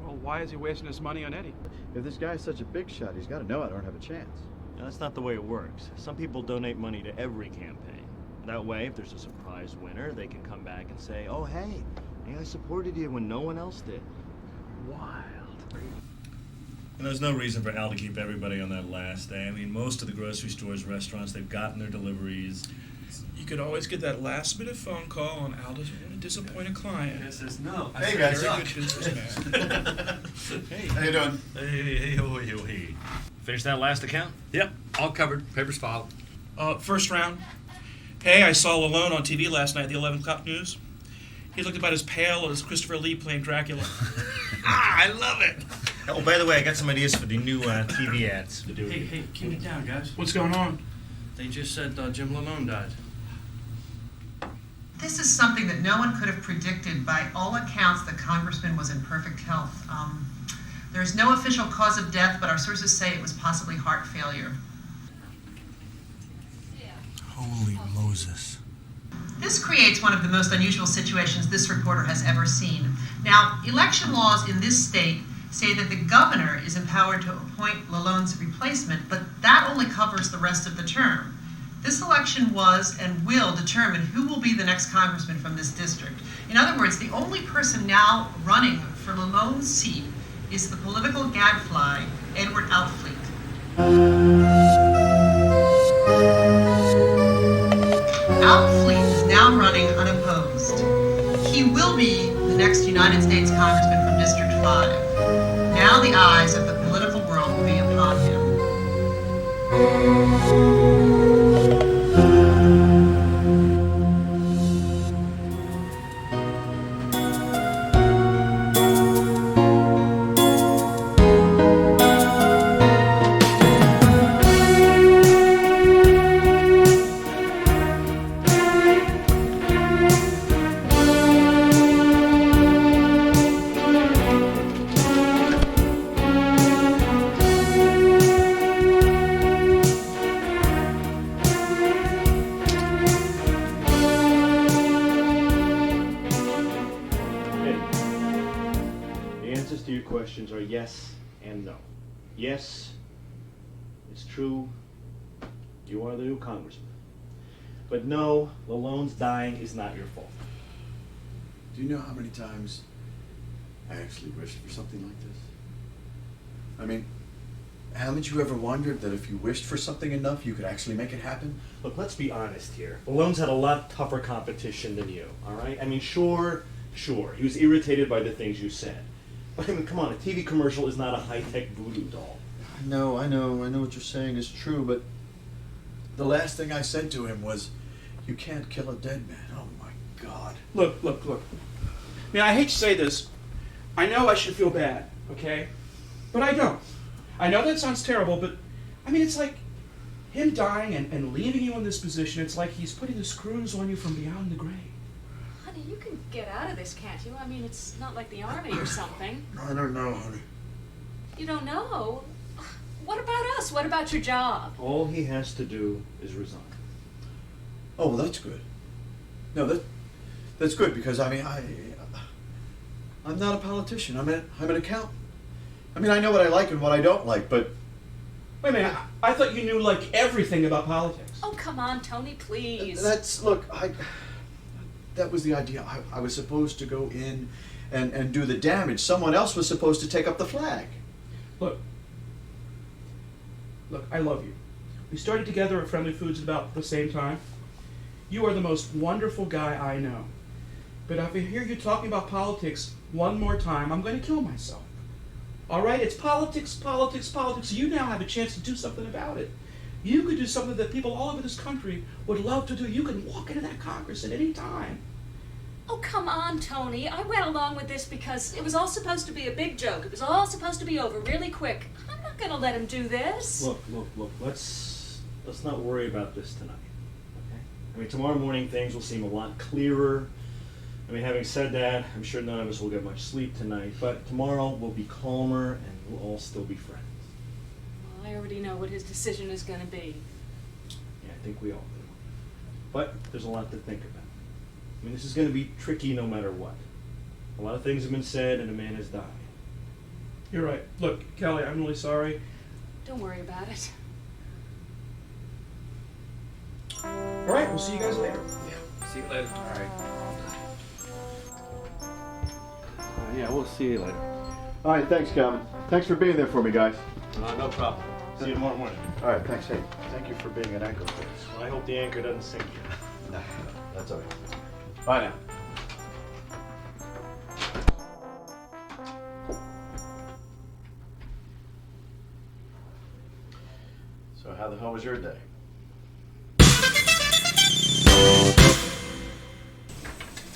Speaker 18: Well, why is he wasting his money on Eddie?
Speaker 4: If this guy's such a big shot, he's got to know I don't have a chance.
Speaker 14: Now, that's not the way it works. Some people donate money to every campaign. That way, if there's a surprise winner, they can come back and say, oh, hey, I supported you when no one else did. Wild.
Speaker 5: And there's no reason for Al to keep everybody on that last day. I mean, most of the grocery stores, restaurants, they've gotten their deliveries.
Speaker 6: You could always get that last-minute phone call, and Al doesn't want to disappoint a client.
Speaker 23: Guy says no.
Speaker 19: Hey, guys.
Speaker 6: Very good businessman.
Speaker 19: Hey, how you doing?
Speaker 14: Hey. Finish that last account?
Speaker 3: Yep, all covered. Papers filed.
Speaker 6: First round. Hey, I saw Lalone on TV last night, the 11 o'clock news. He looked about as pale as Christopher Lee playing Dracula.
Speaker 14: I love it. Oh, by the way, I got some ideas for the new TV ads to do.
Speaker 23: Hey, keep it down, guys.
Speaker 6: What's going on?
Speaker 23: They just said Jim Lalone died.
Speaker 13: This is something that no one could have predicted. By all accounts, the congressman was in perfect health. There's no official cause of death, but our sources say it was possibly heart failure.
Speaker 5: Holy Moses.
Speaker 13: This creates one of the most unusual situations this reporter has ever seen. Now, election laws in this state say that the governor is empowered to appoint Lalone's replacement, but that only covers the rest of the term. This election was and will determine who will be the next congressman from this district. In other words, the only person now running for Lalone's seat is the political gadfly, Eddie Outfleet. Outfleet is now running unopposed. He will be the next United States Congressman from District 5. Now the eyes of the political world will be upon him.
Speaker 14: Questions are yes and no. Yes, it's true, you are the new congressman. But no, Lalone's dying is not your fault.
Speaker 4: Do you know how many times I actually wished for something like this? I mean, haven't you ever wondered that if you wished for something enough, you could actually make it happen?
Speaker 14: Look, let's be honest here. Lalone's had a lot tougher competition than you, all right? I mean, sure, he was irritated by the things you said. But I mean, come on, a TV commercial is not a high-tech voodoo doll.
Speaker 4: I know what you're saying is true, but the last thing I said to him was, you can't kill a dead man. Oh my God.
Speaker 6: Look. I mean, I hate to say this. I know I should feel bad, okay? But I don't. I know that sounds terrible, but I mean, it's like him dying and leaving you in this position. It's like he's putting the screws on you from beyond the grave.
Speaker 11: Honey, you can get out of this, can't you? I mean, it's not like the army or something.
Speaker 4: I don't know, honey.
Speaker 11: You don't know? What about us? What about your job?
Speaker 14: All he has to do is resign.
Speaker 4: Oh, well, that's good. No, that's good because, I mean, I'm not a politician. I'm an accountant. I mean, I know what I like and what I don't like, but...
Speaker 6: Wait a minute, I thought you knew, like, everything about politics.
Speaker 11: Oh, come on, Tony, please.
Speaker 4: Look, that was the idea. I was supposed to go in and do the damage. Someone else was supposed to take up the flag.
Speaker 6: Look, I love you. We started together at Friendly Foods at about the same time. You are the most wonderful guy I know. But if I hear you talking about politics one more time, I'm going to kill myself. All right? It's politics. You now have a chance to do something about it. You could do something that people all over this country would love to do. You can walk into that Congress at any time.
Speaker 11: Oh, come on, Tony. I went along with this because it was all supposed to be a big joke. It was all supposed to be over really quick. I'm not going to let him do this.
Speaker 14: Look. Let's not worry about this tonight, okay? I mean, tomorrow morning things will seem a lot clearer. I mean, having said that, I'm sure none of us will get much sleep tonight, but tomorrow we'll be calmer and we'll all still be friends.
Speaker 11: I already know what his decision is going to be.
Speaker 14: Yeah, I think we all do. But there's a lot to think about. I mean, this is going to be tricky no matter what. A lot of things have been said and a man has died.
Speaker 6: You're right. Look, Kelly, I'm really sorry.
Speaker 11: Don't worry about it.
Speaker 6: All right, we'll see you guys later.
Speaker 3: Yeah, see you later.
Speaker 6: All right.
Speaker 23: Yeah, we'll see you later.
Speaker 4: All right, thanks, Calvin. Thanks for being there for me, guys.
Speaker 3: No problem.
Speaker 14: See you tomorrow morning.
Speaker 4: All right, thanks. Hey, thank you for being an anchor for us.
Speaker 14: Well, I hope the anchor doesn't sink you.
Speaker 4: No, that's all right. Bye now. So how the hell was your day?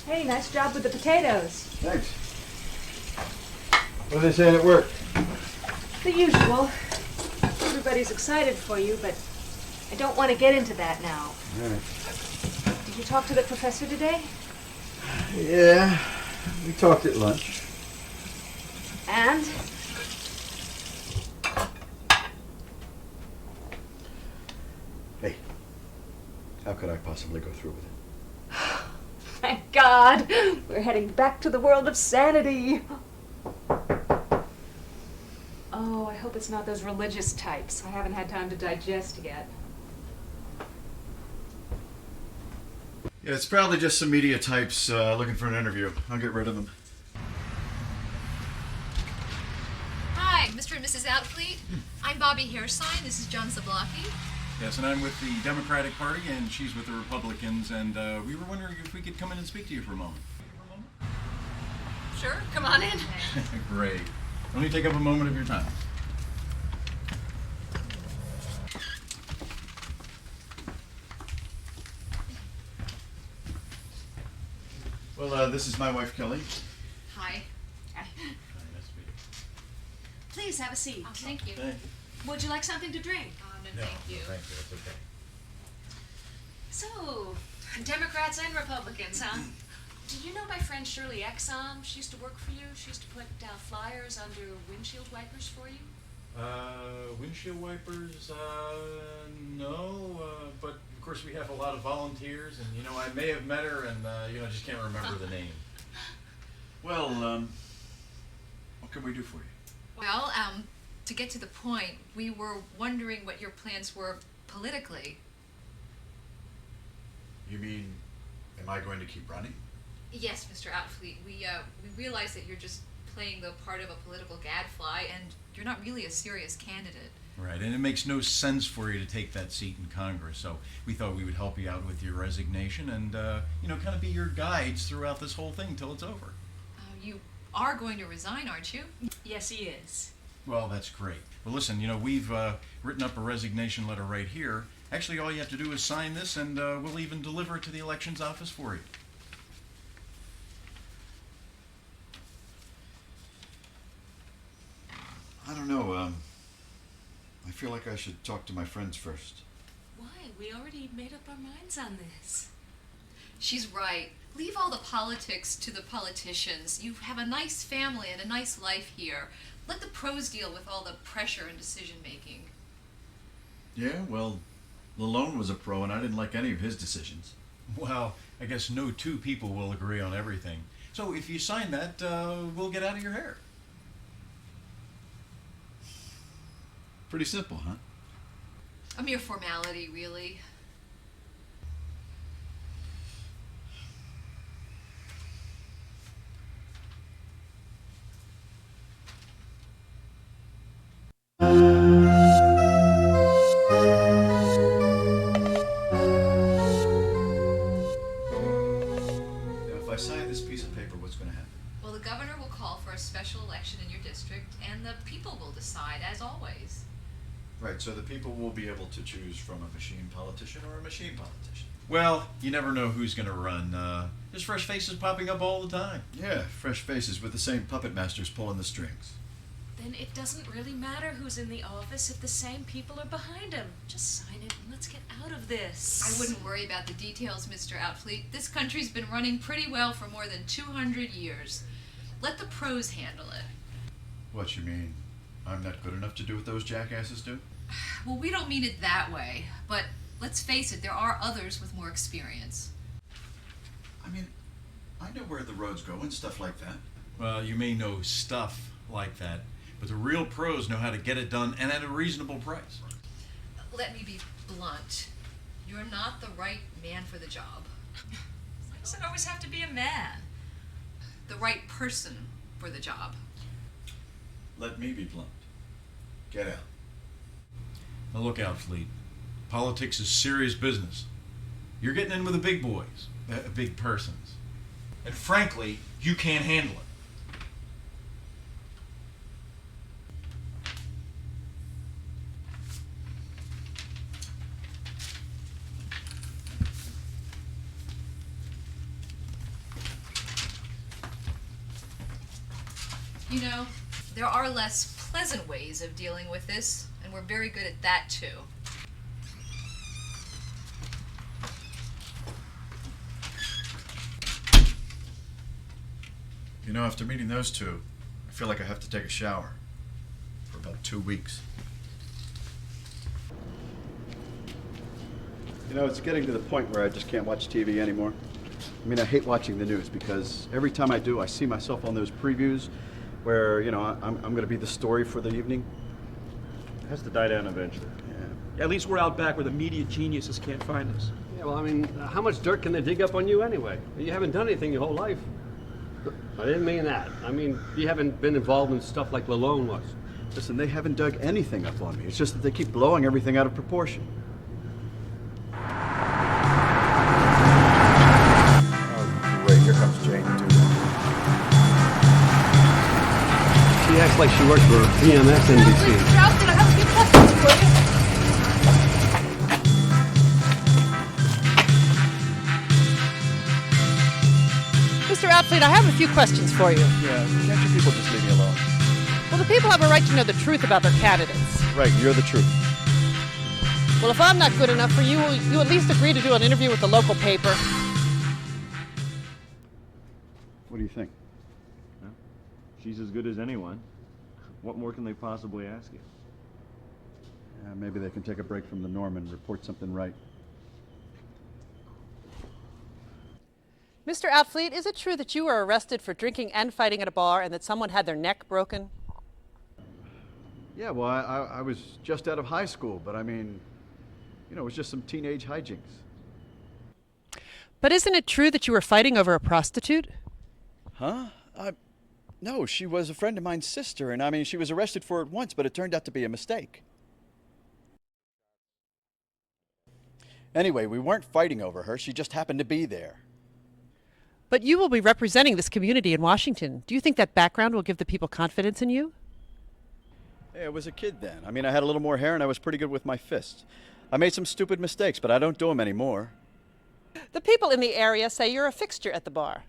Speaker 11: Hey, nice job with the potatoes.
Speaker 4: Thanks. What are they saying at work?
Speaker 11: The usual. Everybody's excited for you, but I don't want to get into that now.
Speaker 4: All right.
Speaker 11: Did you talk to the professor today?
Speaker 4: Yeah, we talked at lunch.
Speaker 11: And?
Speaker 4: Hey, how could I possibly go through with it?
Speaker 11: Thank God! We're heading back to the world of sanity. Oh, I hope it's not those religious types. I haven't had time to digest yet.
Speaker 4: Yeah, it's probably just some media types looking for an interview. I'll get rid of them.
Speaker 7: Hi, Mr. and Mrs. Outfleet. I'm Bobby Hairsign. This is John Zablocki.
Speaker 12: Yes, and I'm with the Democratic Party, and she's with the Republicans, and we were wondering if we could come in and speak to you for a moment.
Speaker 7: Sure, come on in.
Speaker 12: Great. Only take up a moment of your time.
Speaker 4: Well, this is my wife, Kelly.
Speaker 7: Hi.
Speaker 12: Nice to meet you.
Speaker 11: Please have a seat.
Speaker 7: Oh, thank you.
Speaker 12: Thank you.
Speaker 11: Would you like something to drink?
Speaker 7: No, thank you.
Speaker 12: Thank you. That's okay.
Speaker 20: So, Democrats and Republicans, huh? Did you know my friend Shirley Exum? She used to work for you. She used to put flyers under windshield wipers for you.
Speaker 12: Windshield wipers, no, but of course we have a lot of volunteers, and you know, I may have met her, and just can't remember the name.
Speaker 4: Well, what can we do for you?
Speaker 7: Well, to get to the point, we were wondering what your plans were politically.
Speaker 4: You mean, am I going to keep running?
Speaker 7: Yes, Mr. Outfleet. We realize that you're just playing the part of a political gadfly, and you're not really a serious candidate.
Speaker 12: Right, and it makes no sense for you to take that seat in Congress, so we thought we would help you out with your resignation and, kind of be your guides throughout this whole thing till it's over.
Speaker 7: You are going to resign, aren't you?
Speaker 20: Yes, he is.
Speaker 12: Well, that's great. Well, listen, we've written up a resignation letter right here. Actually, all you have to do is sign this, and we'll even deliver it to the elections office for you.
Speaker 4: I don't know, I feel like I should talk to my friends first.
Speaker 20: Why? We already made up our minds on this.
Speaker 7: She's right. Leave all the politics to the politicians. You have a nice family and a nice life here. Let the pros deal with all the pressure and decision making.
Speaker 4: Yeah, well, Lalone was a pro, and I didn't like any of his decisions.
Speaker 12: Well, I guess no two people will agree on everything. So if you sign that, we'll get out of your hair.
Speaker 4: Pretty simple, huh?
Speaker 7: A mere formality, really.
Speaker 4: If I sign this piece of paper, what's going to happen?
Speaker 7: Well, the governor will call for a special election in your district, and the people will decide, as always.
Speaker 4: Right, so the people will be able to choose from a machine politician or a machine politician.
Speaker 12: Well, you never know who's going to run. There's fresh faces popping up all the time.
Speaker 4: Yeah, fresh faces with the same puppet masters pulling the strings.
Speaker 20: Then it doesn't really matter who's in the office if the same people are behind him. Just sign it and let's get out of this.
Speaker 7: I wouldn't worry about the details, Mr. Outfleet. This country's been running pretty well for more than 200 years. Let the pros handle it.
Speaker 4: What, you mean I'm not good enough to do what those jackasses do?
Speaker 7: Well, we don't mean it that way, but let's face it, there are others with more experience.
Speaker 4: I mean, I know where the roads go and stuff like that.
Speaker 12: Well, you may know stuff like that, but the real pros know how to get it done and at a reasonable price.
Speaker 7: Let me be blunt. You're not the right man for the job.
Speaker 20: Why does it always have to be a man?
Speaker 7: The right person for the job.
Speaker 4: Let me be blunt. Get out.
Speaker 12: Now look out, Fleet. Politics is serious business. You're getting in with the big boys, the big persons. And frankly, you can't handle it.
Speaker 7: You know, there are less pleasant ways of dealing with this, and we're very good at that too.
Speaker 4: You know, after meeting those two, I feel like I have to take a shower for about 2 weeks. You know, it's getting to the point where I just can't watch TV anymore. I mean, I hate watching the news because every time I do, I see myself on those previews where, you know, I'm going to be the story for the evening.
Speaker 14: It has to die down eventually.
Speaker 18: Yeah, at least we're out back where the media geniuses can't find us. Yeah, well, I mean, how much dirt can they dig up on you anyway? You haven't done anything your whole life. I didn't mean that. I mean, you haven't been involved in stuff like Lalone was.
Speaker 4: Listen, they haven't dug anything up on me. It's just that they keep blowing everything out of proportion. Oh, great. Here comes Jane, too.
Speaker 18: She acts like she works for PMS NBC.
Speaker 7: Mr. Outfleet, I have a few questions for you.
Speaker 16: Mr. Outfleet, I have a few questions for you.
Speaker 4: Yeah, can't you people just leave me alone?
Speaker 16: Well, the people have a right to know the truth about their candidates.
Speaker 4: Right, you're the truth.
Speaker 16: Well, if I'm not good enough for you, will you at least agree to do an interview with the local paper?
Speaker 4: What do you think?
Speaker 14: Well, she's as good as anyone. What more can they possibly ask you?
Speaker 4: Yeah, maybe they can take a break from the norm and report something right.
Speaker 16: Mr. Outfleet, is it true that you were arrested for drinking and fighting at a bar and that someone had their neck broken?
Speaker 4: Yeah, well, I was just out of high school, but I mean, you know, it was just some teenage hijinks.
Speaker 16: But isn't it true that you were fighting over a prostitute?
Speaker 4: Huh? No, she was a friend of mine's sister, and I mean, she was arrested for it once, but it turned out to be a mistake. Anyway, we weren't fighting over her. She just happened to be there.
Speaker 16: But you will be representing this community in Washington. Do you think that background will give the people confidence in you?
Speaker 4: Hey, I was a kid then. I mean, I had a little more hair and I was pretty good with my fists. I made some stupid mistakes, but I don't do them anymore.
Speaker 16: The people in the area say you're a fixture at the bar.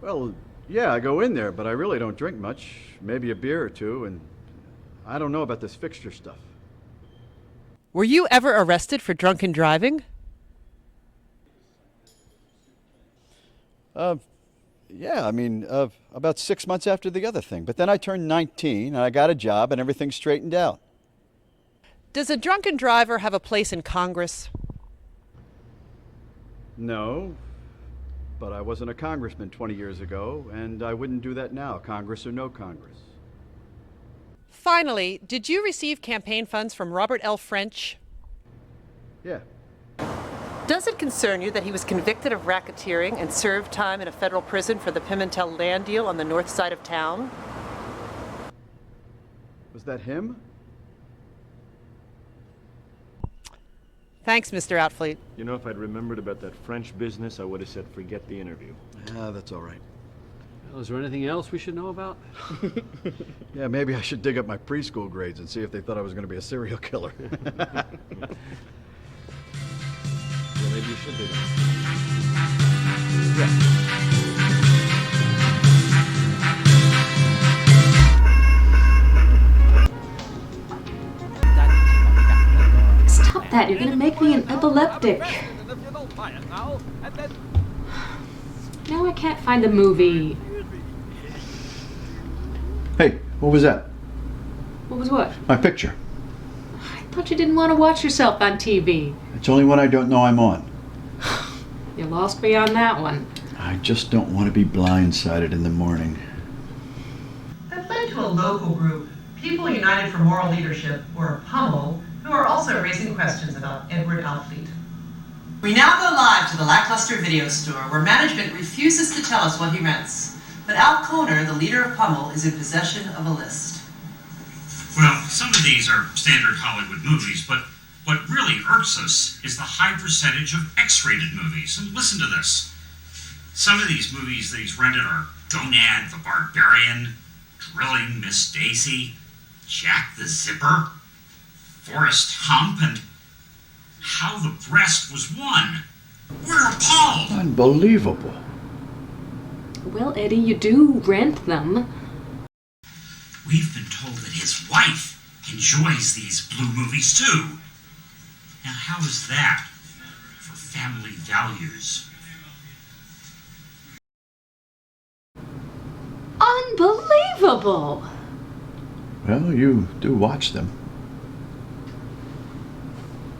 Speaker 4: Well, yeah, I go in there, but I really don't drink much. Maybe a beer or two, and I don't know about this fixture stuff.
Speaker 16: Were you ever arrested for drunken driving?
Speaker 4: Yeah, I mean, about 6 months after the other thing. But then I turned 19, and I got a job, and everything straightened out.
Speaker 16: Does a drunken driver have a place in Congress?
Speaker 4: No, but I wasn't a congressman 20 years ago, and I wouldn't do that now, Congress or no Congress.
Speaker 16: Finally, did you receive campaign funds from Robert L. French?
Speaker 4: Yeah.
Speaker 16: Does it concern you that he was convicted of racketeering and served time in a federal prison for the Pimentel land deal on the north side of town?
Speaker 4: Was that him?
Speaker 16: Thanks, Mr. Outfleet.
Speaker 14: You know, if I'd remembered about that French business, I would have said forget the interview.
Speaker 4: Yeah, that's all right.
Speaker 18: Well, is there anything else we should know about?
Speaker 4: Yeah, maybe I should dig up my preschool grades and see if they thought I was going to be a serial killer.
Speaker 14: Well, maybe you should do that.
Speaker 11: Stop that. You're going to make me an epileptic. Now I can't find the movie.
Speaker 4: Hey, what was that?
Speaker 11: What was what?
Speaker 4: My picture.
Speaker 11: I thought you didn't want to watch yourself on TV.
Speaker 4: It's only one I don't know I'm on.
Speaker 11: You lost me on that one.
Speaker 4: I just don't want to be blindsided in the morning.
Speaker 13: I've led to a local group, People United for Moral Leadership, or PUML, who are also raising questions about Edward Outfleet. We now go live to the Lackluster Video Store, where management refuses to tell us what he rents. But Al Koner, the leader of PUML, is in possession of a list.
Speaker 5: Well, some of these are standard Hollywood movies, but
Speaker 15: What really irks us is the high percentage of X-rated movies. And listen to this. Some of these movies that he's rented are Gonad the Barbarian, Drilling Miss Daisy, Jack the Zipper, Forrest Hump, and How the Breast Was Won. We're appalled.
Speaker 4: Unbelievable.
Speaker 11: Well, Eddie, you do rent them.
Speaker 15: We've been told that his wife enjoys these blue movies too. Now, how is that for family values?
Speaker 11: Unbelievable!
Speaker 4: Well, you do watch them.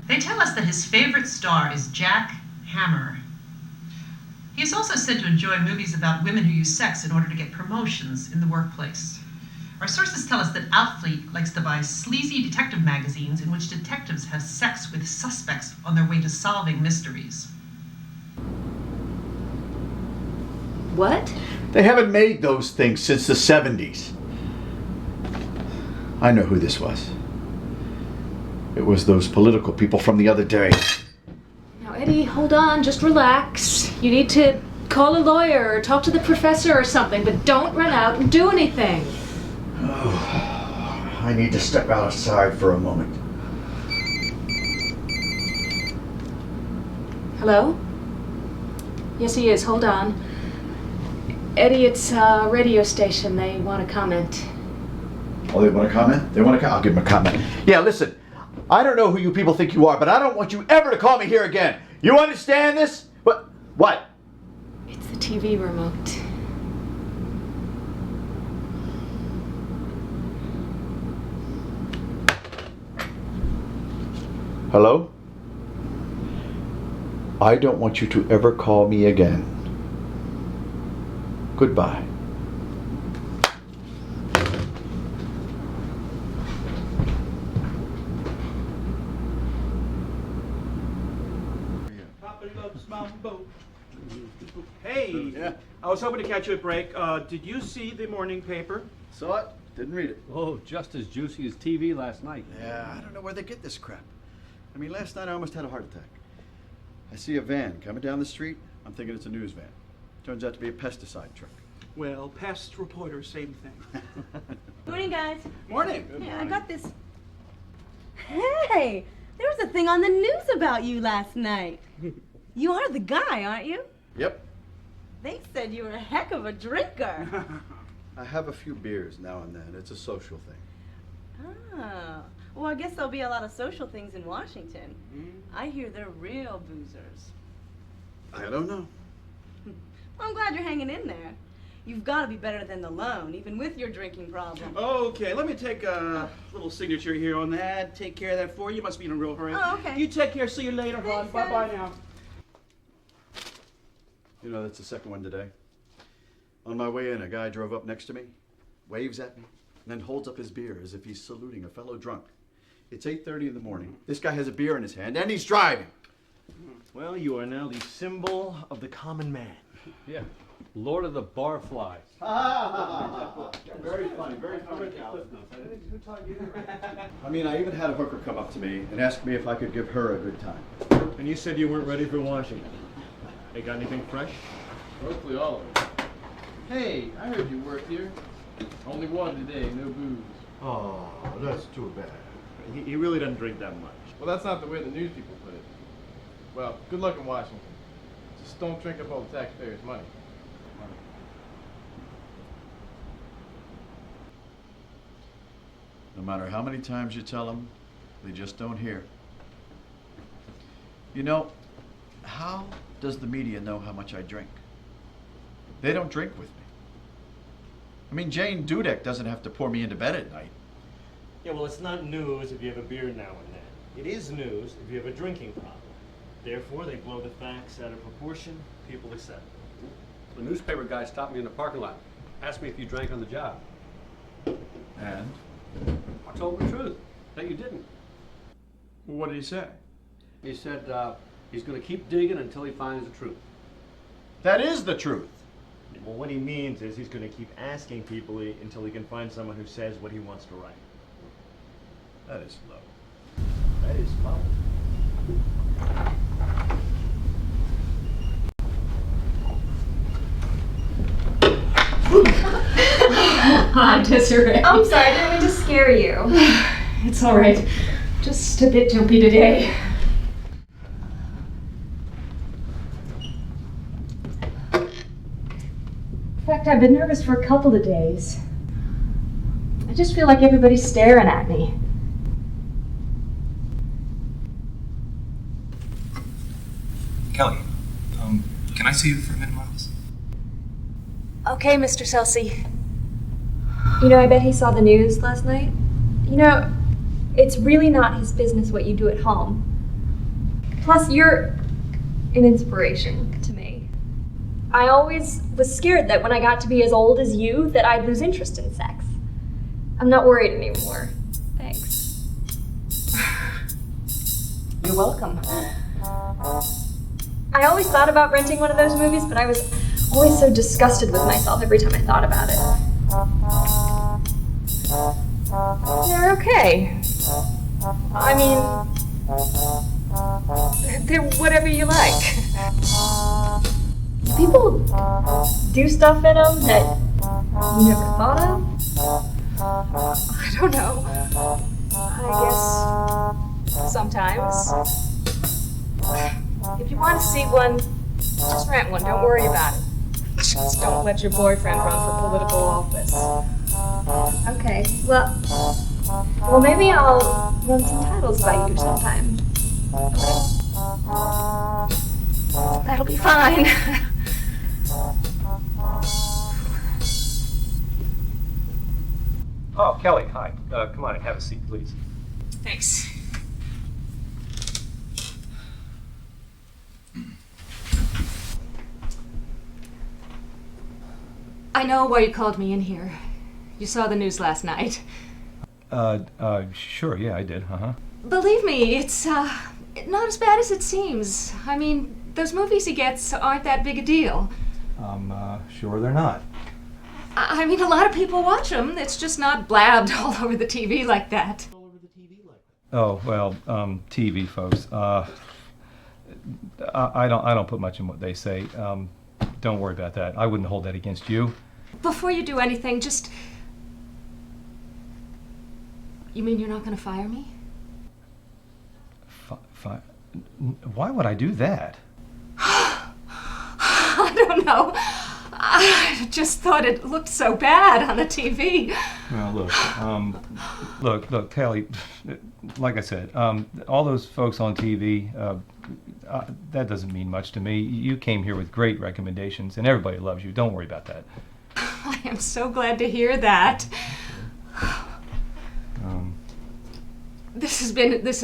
Speaker 13: They tell us that his favorite star is Jack Hammer. He is also said to enjoy movies about women who use sex in order to get promotions in the workplace. Our sources tell us that Outfleet likes to buy sleazy detective magazines in which detectives have sex with suspects on their way to solving mysteries.
Speaker 11: What?
Speaker 4: They haven't made those things since the 70s. I know who this was. It was those political people from the other day.
Speaker 11: Now, Eddie, hold on. Just relax. You need to call a lawyer or talk to the professor or something, but don't run out and do anything.
Speaker 4: Oh, I need to step outside for a moment.
Speaker 11: Hello? Yes, he is. Hold on. Eddie, it's a radio station. They want to comment.
Speaker 4: Oh, they want to comment? They want to I'll give them a comment. Yeah, listen. I don't know who you people think you are, but I don't want you ever to call me here again. You understand this? What?
Speaker 11: It's the TV remote.
Speaker 4: Hello? I don't want you to ever call me again. Goodbye.
Speaker 6: Hey, I was hoping to catch you at break. Did you see the morning paper?
Speaker 4: Saw it. Didn't read it.
Speaker 23: Oh, just as juicy as TV last night.
Speaker 4: Yeah, I don't know where they get this crap. I mean, last night I almost had a heart attack. I see a van coming down the street. I'm thinking it's a news van. Turns out to be a pesticide truck.
Speaker 6: Well, pest reporter, same thing.
Speaker 17: Morning, guys.
Speaker 6: Morning.
Speaker 17: Yeah, I got this. Hey, there was a thing on the news about you last night. You are the guy, aren't you?
Speaker 4: Yep.
Speaker 17: They said you were a heck of a drinker.
Speaker 4: I have a few beers now and then. It's a social thing.
Speaker 17: Oh. Well, I guess there'll be a lot of social things in Washington. I hear they're real boozers.
Speaker 4: I don't know.
Speaker 17: Well, I'm glad you're hanging in there. You've got to be better than Lalone, even with your drinking problem.
Speaker 6: Okay, let me take a little signature here on that. Take care of that for you. You must be in a real hurry.
Speaker 17: Oh, okay.
Speaker 6: You take care. See you later, hon. Bye-bye now.
Speaker 4: You know, that's the second one today. On my way in, a guy drove up next to me, waves at me, and then holds up his beer as if he's saluting a fellow drunk. It's 8:30 in the morning. This guy has a beer in his hand, and he's driving.
Speaker 5: Well, you are now the symbol of the common man.
Speaker 23: Yeah, Lord of the Barflies.
Speaker 4: Very funny, very funny. I mean, I even had a hooker come up to me and ask me if I could give her a good time.
Speaker 5: And you said you weren't ready for Washington. Hey, got anything fresh?
Speaker 12: Mostly all of it. Hey, I heard you worked here. Only water today, no booze.
Speaker 4: Oh, that's too bad.
Speaker 5: He really doesn't drink that much.
Speaker 12: Well, that's not the way the news people put it. Well, good luck in Washington. Just don't drink up all the taxpayers' money.
Speaker 4: No matter how many times you tell them, they just don't hear. You know, how does the media know how much I drink? They don't drink with me. I mean, Jane Dudek doesn't have to pour me into bed at night.
Speaker 5: Yeah, well, it's not news if you have a beer now and then. It is news if you have a drinking problem. Therefore, they blow the facts out of proportion. People accept it.
Speaker 23: The newspaper guy stopped me in the parking lot, asked me if you drank on the job.
Speaker 4: And?
Speaker 23: I told him the truth, that you didn't.
Speaker 6: Well, what did he say?
Speaker 23: He said he's going to keep digging until he finds the truth.
Speaker 4: That is the truth.
Speaker 5: Well, what he means is he's going to keep asking people until he can find someone who says what he wants to write.
Speaker 4: That is low.
Speaker 18: Hey, smile.
Speaker 11: Hi, Desiree. I'm sorry, I didn't mean to scare you. It's all right. Just a bit jumpy today. In fact, I've been nervous for a couple of days. I just feel like everybody's staring at me.
Speaker 10: Kelly, can I see you for a minute, Miles?
Speaker 21: Okay, Mr. Celsi. You know, I bet he saw the news last night. You know, it's really not his business what you do at home. Plus, you're an inspiration to me. I always was scared that when I got to be as old as you, that I'd lose interest in sex. I'm not worried anymore. Thanks.
Speaker 11: You're welcome.
Speaker 21: I always thought about renting one of those movies, but I was always so disgusted with myself every time I thought about it. They're okay. I mean, they're whatever you like. People do stuff in them that you never thought of. I don't know. I guess sometimes. If you want to see one, just rent one. Don't worry about it. Just don't let your boyfriend run for political office. Okay, well, maybe I'll run some titles by you sometime. Okay? That'll be fine.
Speaker 10: Oh, Kelly, hi. Come on and have a seat, please.
Speaker 20: Thanks.
Speaker 11: I know why you called me in here. You saw the news last night.
Speaker 10: Sure, yeah, I did,
Speaker 11: Believe me, it's not as bad as it seems. I mean, those movies he gets aren't that big a deal.
Speaker 10: Sure they're not.
Speaker 11: I mean, a lot of people watch them. It's just not blabbed all over the TV like that.
Speaker 10: Oh, well, TV folks, I don't put much in what they say. Don't worry about that. I wouldn't hold that against you.
Speaker 11: Before you do anything, just... You mean you're not going to fire me?
Speaker 10: Why would I do that?
Speaker 11: I don't know. I just thought it looked so bad on the TV.
Speaker 10: Well, look, Kelly, like I said, all those folks on TV, that doesn't mean much to me. You came here with great recommendations, and everybody loves you. Don't worry about that.
Speaker 11: I am so glad to hear that. This has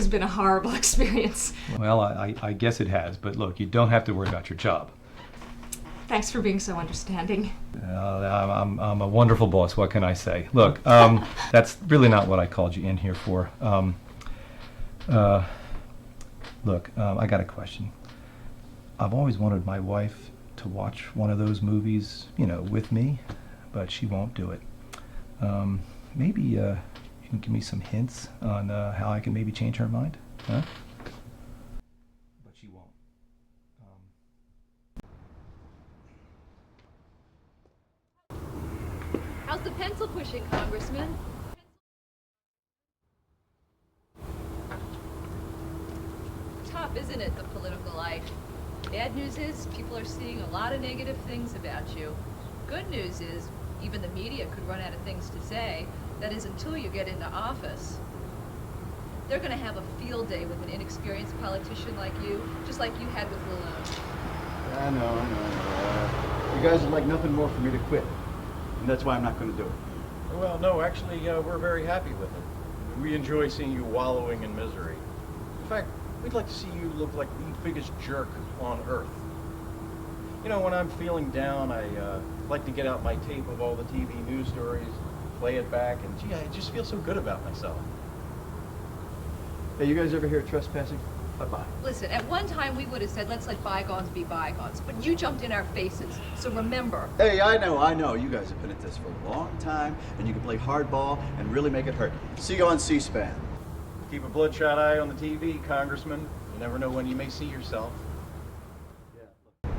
Speaker 11: been a horrible experience.
Speaker 10: Well, I guess it has, but look, you don't have to worry about your job.
Speaker 11: Thanks for being so understanding.
Speaker 10: I'm a wonderful boss. What can I say? Look, that's really not what I called you in here for. Look, I got a question. I've always wanted my wife to watch one of those movies, with me, but she won't do it. Maybe you can give me some hints on how I can maybe change her mind, huh? But she won't.
Speaker 7: How's the pencil pushing, Congressman? Tough, isn't it, the political life? Bad news is people are seeing a lot of negative things about you. Good news is even the media could run out of things to say. That is, until you get into office. They're going to have a field day with an inexperienced politician like you, just like you had with Lalone.
Speaker 4: I know. You guys would like nothing more for me to quit. And that's why I'm not going to do it.
Speaker 12: Well, no, actually, we're very happy with it. We enjoy seeing you wallowing in misery. In fact, we'd like to see you look like the biggest jerk on earth. When I'm feeling down, I like to get out my tape of all the TV news stories, play it back, and gee, I just feel so good about myself.
Speaker 4: Hey, you guys ever hear trespassing? Bye-bye.
Speaker 7: Listen, at one time we would have said, let's let bygones be bygones, but you jumped in our faces, so remember.
Speaker 4: Hey, I know. You guys have been at this for a long time, and you can play hardball and really make it hurt. See you on C-SPAN.
Speaker 12: Keep a bloodshot eye on the TV, Congressman. You never know when you may see yourself.
Speaker 21: I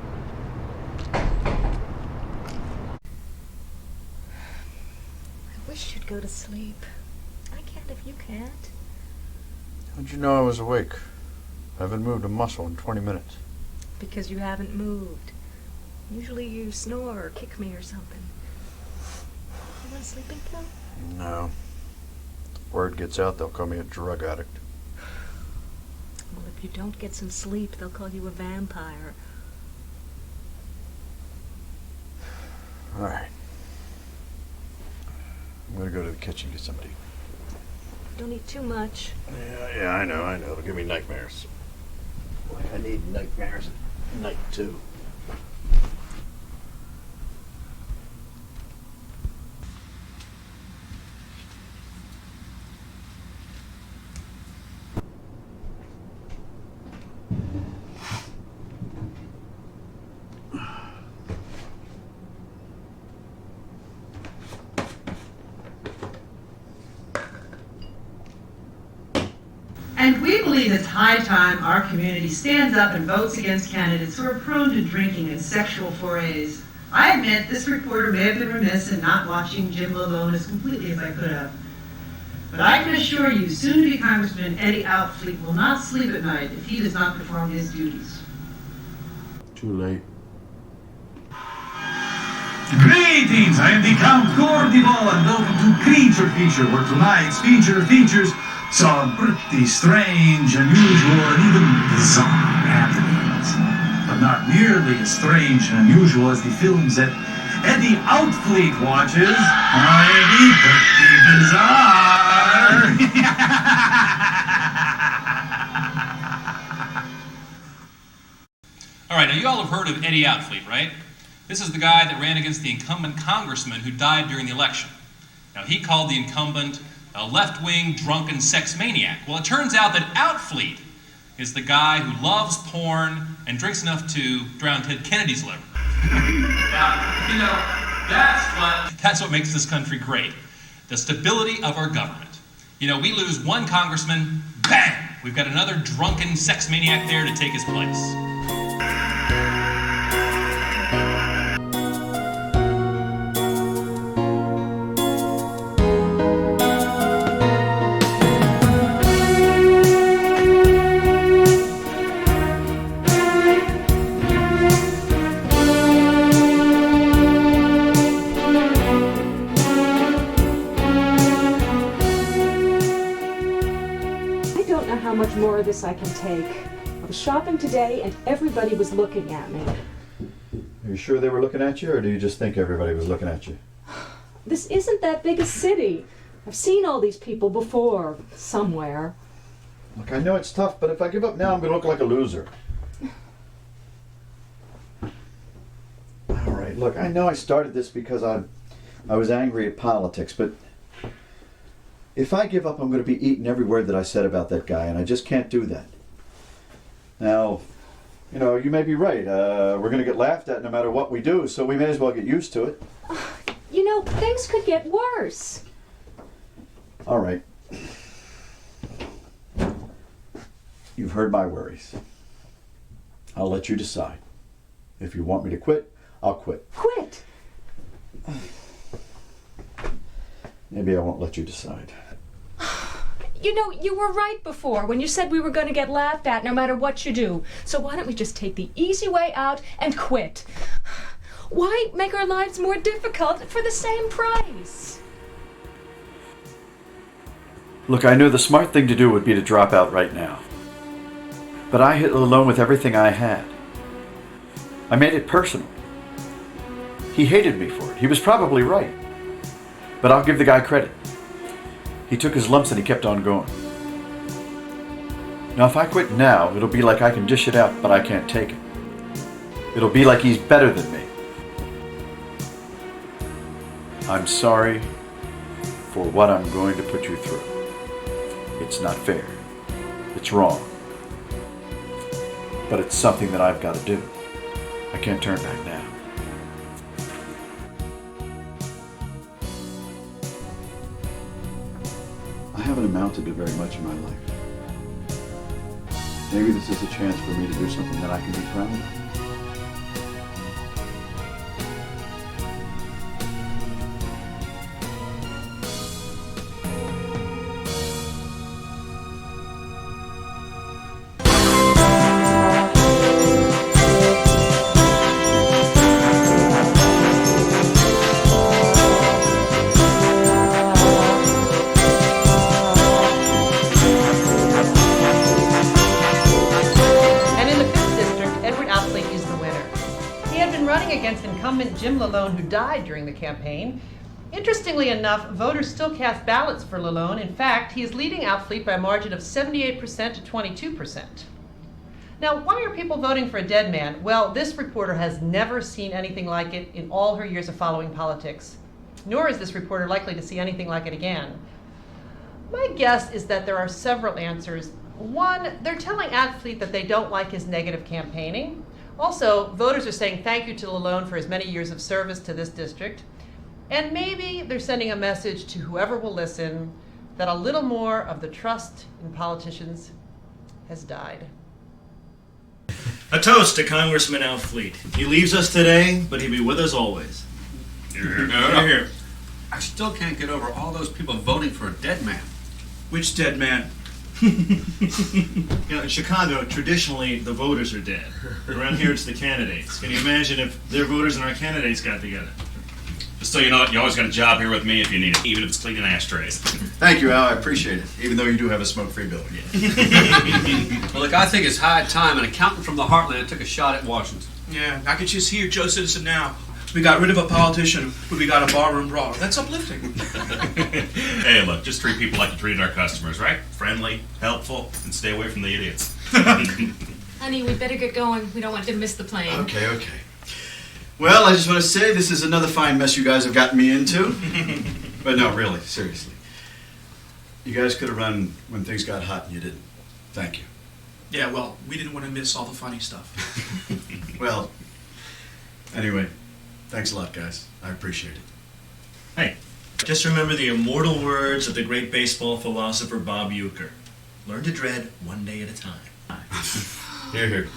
Speaker 21: wish you'd go to sleep. I can't if you can't.
Speaker 19: How'd you know I was awake? I haven't moved a muscle in 20 minutes.
Speaker 21: Because you haven't moved. Usually you snore or kick me or something. You want a sleeping pill?
Speaker 19: No. If the word gets out, they'll call me a drug addict.
Speaker 21: Well, if you don't get some sleep, they'll call you a vampire.
Speaker 19: All right. I'm gonna go to the kitchen and get somebody.
Speaker 21: Don't eat too much.
Speaker 19: Yeah, I know. It'll give me nightmares. Boy, I need nightmares at night, too.
Speaker 13: And we believe it's high time our community stands up and votes against candidates who are prone to drinking and sexual forays. I admit this reporter may have been remiss in not watching Jim Lalone as completely as I could have. But I can assure you, soon-to-be Congressman Eddie Outfleet will not sleep at night if he does not perform his duties.
Speaker 19: Too late.
Speaker 2: Greetings, I am the Count Gordy Wolper, and welcome to Creature Feature, where tonight's feature features some pretty strange, unusual, and even bizarre happenings. But not nearly as strange and unusual as the films that Eddie Outfleet watches. Pretty bizarre.
Speaker 3: All right, now you all have heard of Eddie Outfleet, right? This is the guy that ran against the incumbent congressman who died during the election. Now, he called the incumbent a left-wing, drunken sex maniac. Well, it turns out that Outfleet is the guy who loves porn and drinks enough to drown Ted Kennedy's liver. Now, you know, that's what makes this country great. The stability of our government. You know, we lose one congressman, bang! We've got another drunken sex maniac there to take his place.
Speaker 11: More of this I can take. I was shopping today and everybody was looking at me.
Speaker 4: Are you sure they were looking at you, or do you just think everybody was looking at you?
Speaker 11: This isn't that big a city. I've seen all these people before, somewhere.
Speaker 4: Look, I know it's tough, but if I give up now, I'm going to look like a loser. All right, look, I know I started this because I was angry at politics, but if I give up, I'm going to be eating every word that I said about that guy, and I just can't do that. Now, you know, you may be right. We're going to get laughed at no matter what we do, so we may as well get used to it.
Speaker 11: You know, things could get worse.
Speaker 4: All right. You've heard my worries. I'll let you decide. If you want me to quit, I'll quit.
Speaker 11: Quit?
Speaker 4: Maybe I won't let you decide.
Speaker 11: You know, you were right before when you said we were going to get laughed at no matter what you do. So why don't we just take the easy way out and quit? Why make our lives more difficult for the same price?
Speaker 4: Look, I knew the smart thing to do would be to drop out right now. But I hit Lalone with everything I had. I made it personal. He hated me for it. He was probably right. But I'll give the guy credit. He took his lumps and he kept on going. Now, if I quit now, it'll be like I can dish it out, but I can't take it. It'll be like he's better than me. I'm sorry for what I'm going to put you through. It's not fair. It's wrong. But it's something that I've got to do. I can't turn back now. I haven't amounted to very much in my life. Maybe this is a chance for me to do something that I can be proud of.
Speaker 13: Incumbent Jim Lalone, who died during the campaign. Interestingly enough, voters still cast ballots for Lalone. In fact, he is leading Outfleet by a margin of 78% to 22%. Now, why are people voting for a dead man? Well, this reporter has never seen anything like it in all her years of following politics. Nor is this reporter likely to see anything like it again. My guess is that there are several answers. One, they're telling Outfleet that they don't like his negative campaigning. Also, voters are saying thank you to Lalone for his many years of service to this district. And maybe they're sending a message to whoever will listen that a little more of the trust in politicians has died.
Speaker 5: A toast to Congressman Outfleet. He leaves us today, but he'll be with us always.
Speaker 18: Here.
Speaker 5: Here.
Speaker 18: I still can't get over all those people voting for a dead man.
Speaker 5: Which dead man? In Chicago, traditionally, the voters are dead. Around here, it's the candidates. Can you imagine if their voters and our candidates got together?
Speaker 15: Just so you know, you always got a job here with me if you need it, even if it's cleaning ashtrays.
Speaker 19: Thank you, Al. I appreciate it, even though you do have a smoke-free building.
Speaker 18: Well, look, I think it's high time an accountant from the heartland took a shot at Washington.
Speaker 6: Yeah, I could just hear Joe Citizen now. We got rid of a politician, but we got a barroom brawl. That's uplifting.
Speaker 15: Hey, look, just treat people like you treated our customers, right? Friendly, helpful, and stay away from the idiots.
Speaker 20: Honey, we better get going. We don't want to miss the plane.
Speaker 19: Okay. Well, I just want to say this is another fine mess you guys have gotten me into. But no, really, seriously. You guys could have run when things got hot and you didn't. Thank you.
Speaker 6: Yeah, well, we didn't want to miss all the funny stuff.
Speaker 19: Well, anyway, thanks a lot, guys. I appreciate it.
Speaker 5: Hey, just remember the immortal words of the great baseball philosopher Bob Uecker. Learn to dread one day at a time.
Speaker 19: Here, here.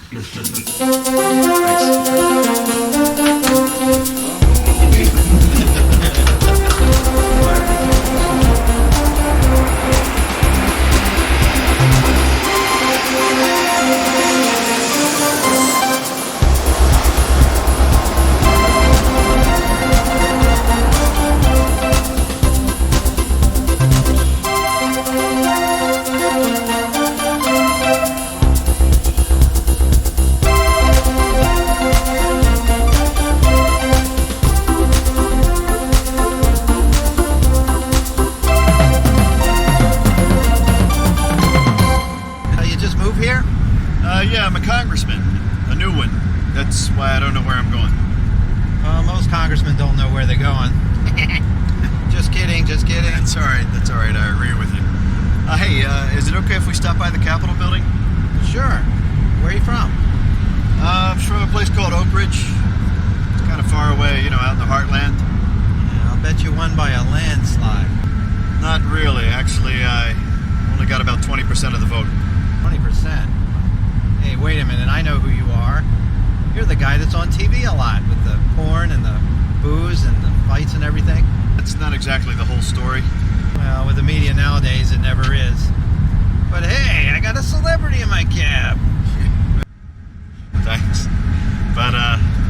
Speaker 19: Yeah, I'm a congressman. A new one. That's why I don't know where I'm going.
Speaker 8: Most congressmen don't know where they're going. Just kidding.
Speaker 19: That's all right. I agree with you. Hey, is it okay if we stop by the Capitol building?
Speaker 8: Sure. Where are you from?
Speaker 19: I'm from a place called Oak Ridge. It's kind of far away, out in the heartland.
Speaker 8: Yeah, I'll bet you won by a landslide.
Speaker 19: Not really. Actually, I only got about 20% of the vote.
Speaker 8: 20%? Hey, wait a minute. I know who you are. You're the guy that's on TV a lot with the porn and the booze and the fights and everything.
Speaker 19: That's not exactly the whole story.
Speaker 8: Well, with the media nowadays, it never is. But hey, I got a celebrity in my cab.
Speaker 19: Thanks. But,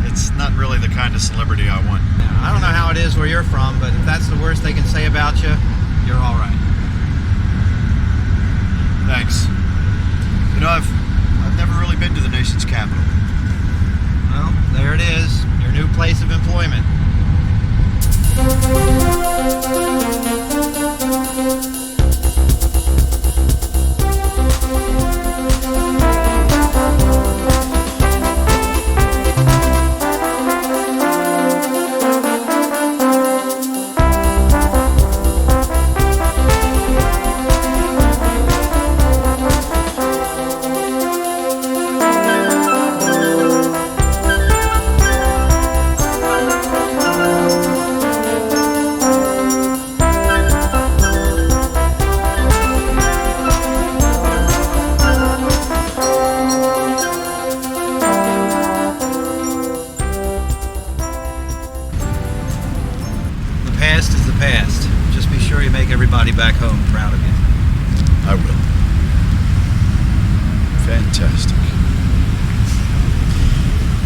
Speaker 19: it's not really the kind of celebrity I want.
Speaker 8: I don't know how it is where you're from, but if that's the worst they can say about you, you're all right.
Speaker 19: Thanks. I've never really been to the nation's capital.
Speaker 8: Well, there it is, your new place of employment. past. Just be sure you make everybody back home proud of you.
Speaker 19: I will. Fantastic.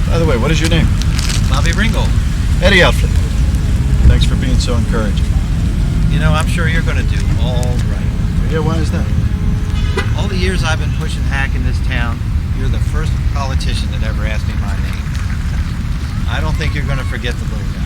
Speaker 19: By the way, what is your name?
Speaker 8: Bobby Ringgold.
Speaker 19: Eddie Outfleet. Thanks for being so encouraging.
Speaker 8: You know, I'm sure you're going to do all right.
Speaker 19: Yeah, why is that?
Speaker 8: All the years I've been pushing hack in this town, you're the first politician that ever asked me my name. I don't think you're going to forget the little guy.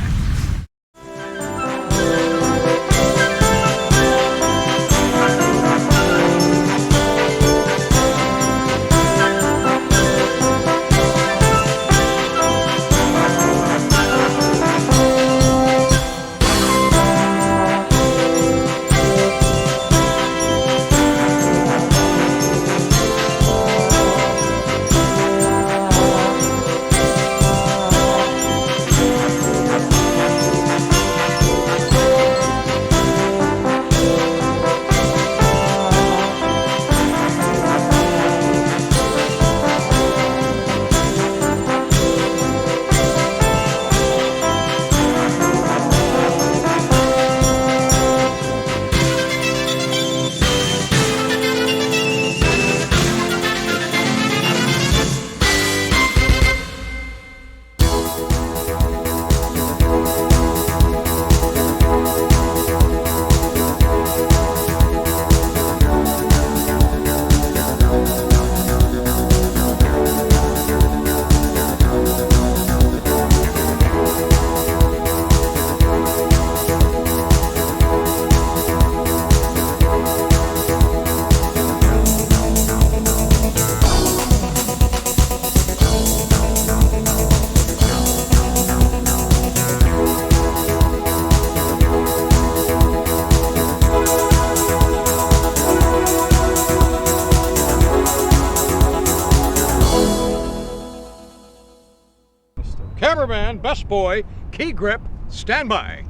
Speaker 1: Cameraman, best boy, key grip, stand by.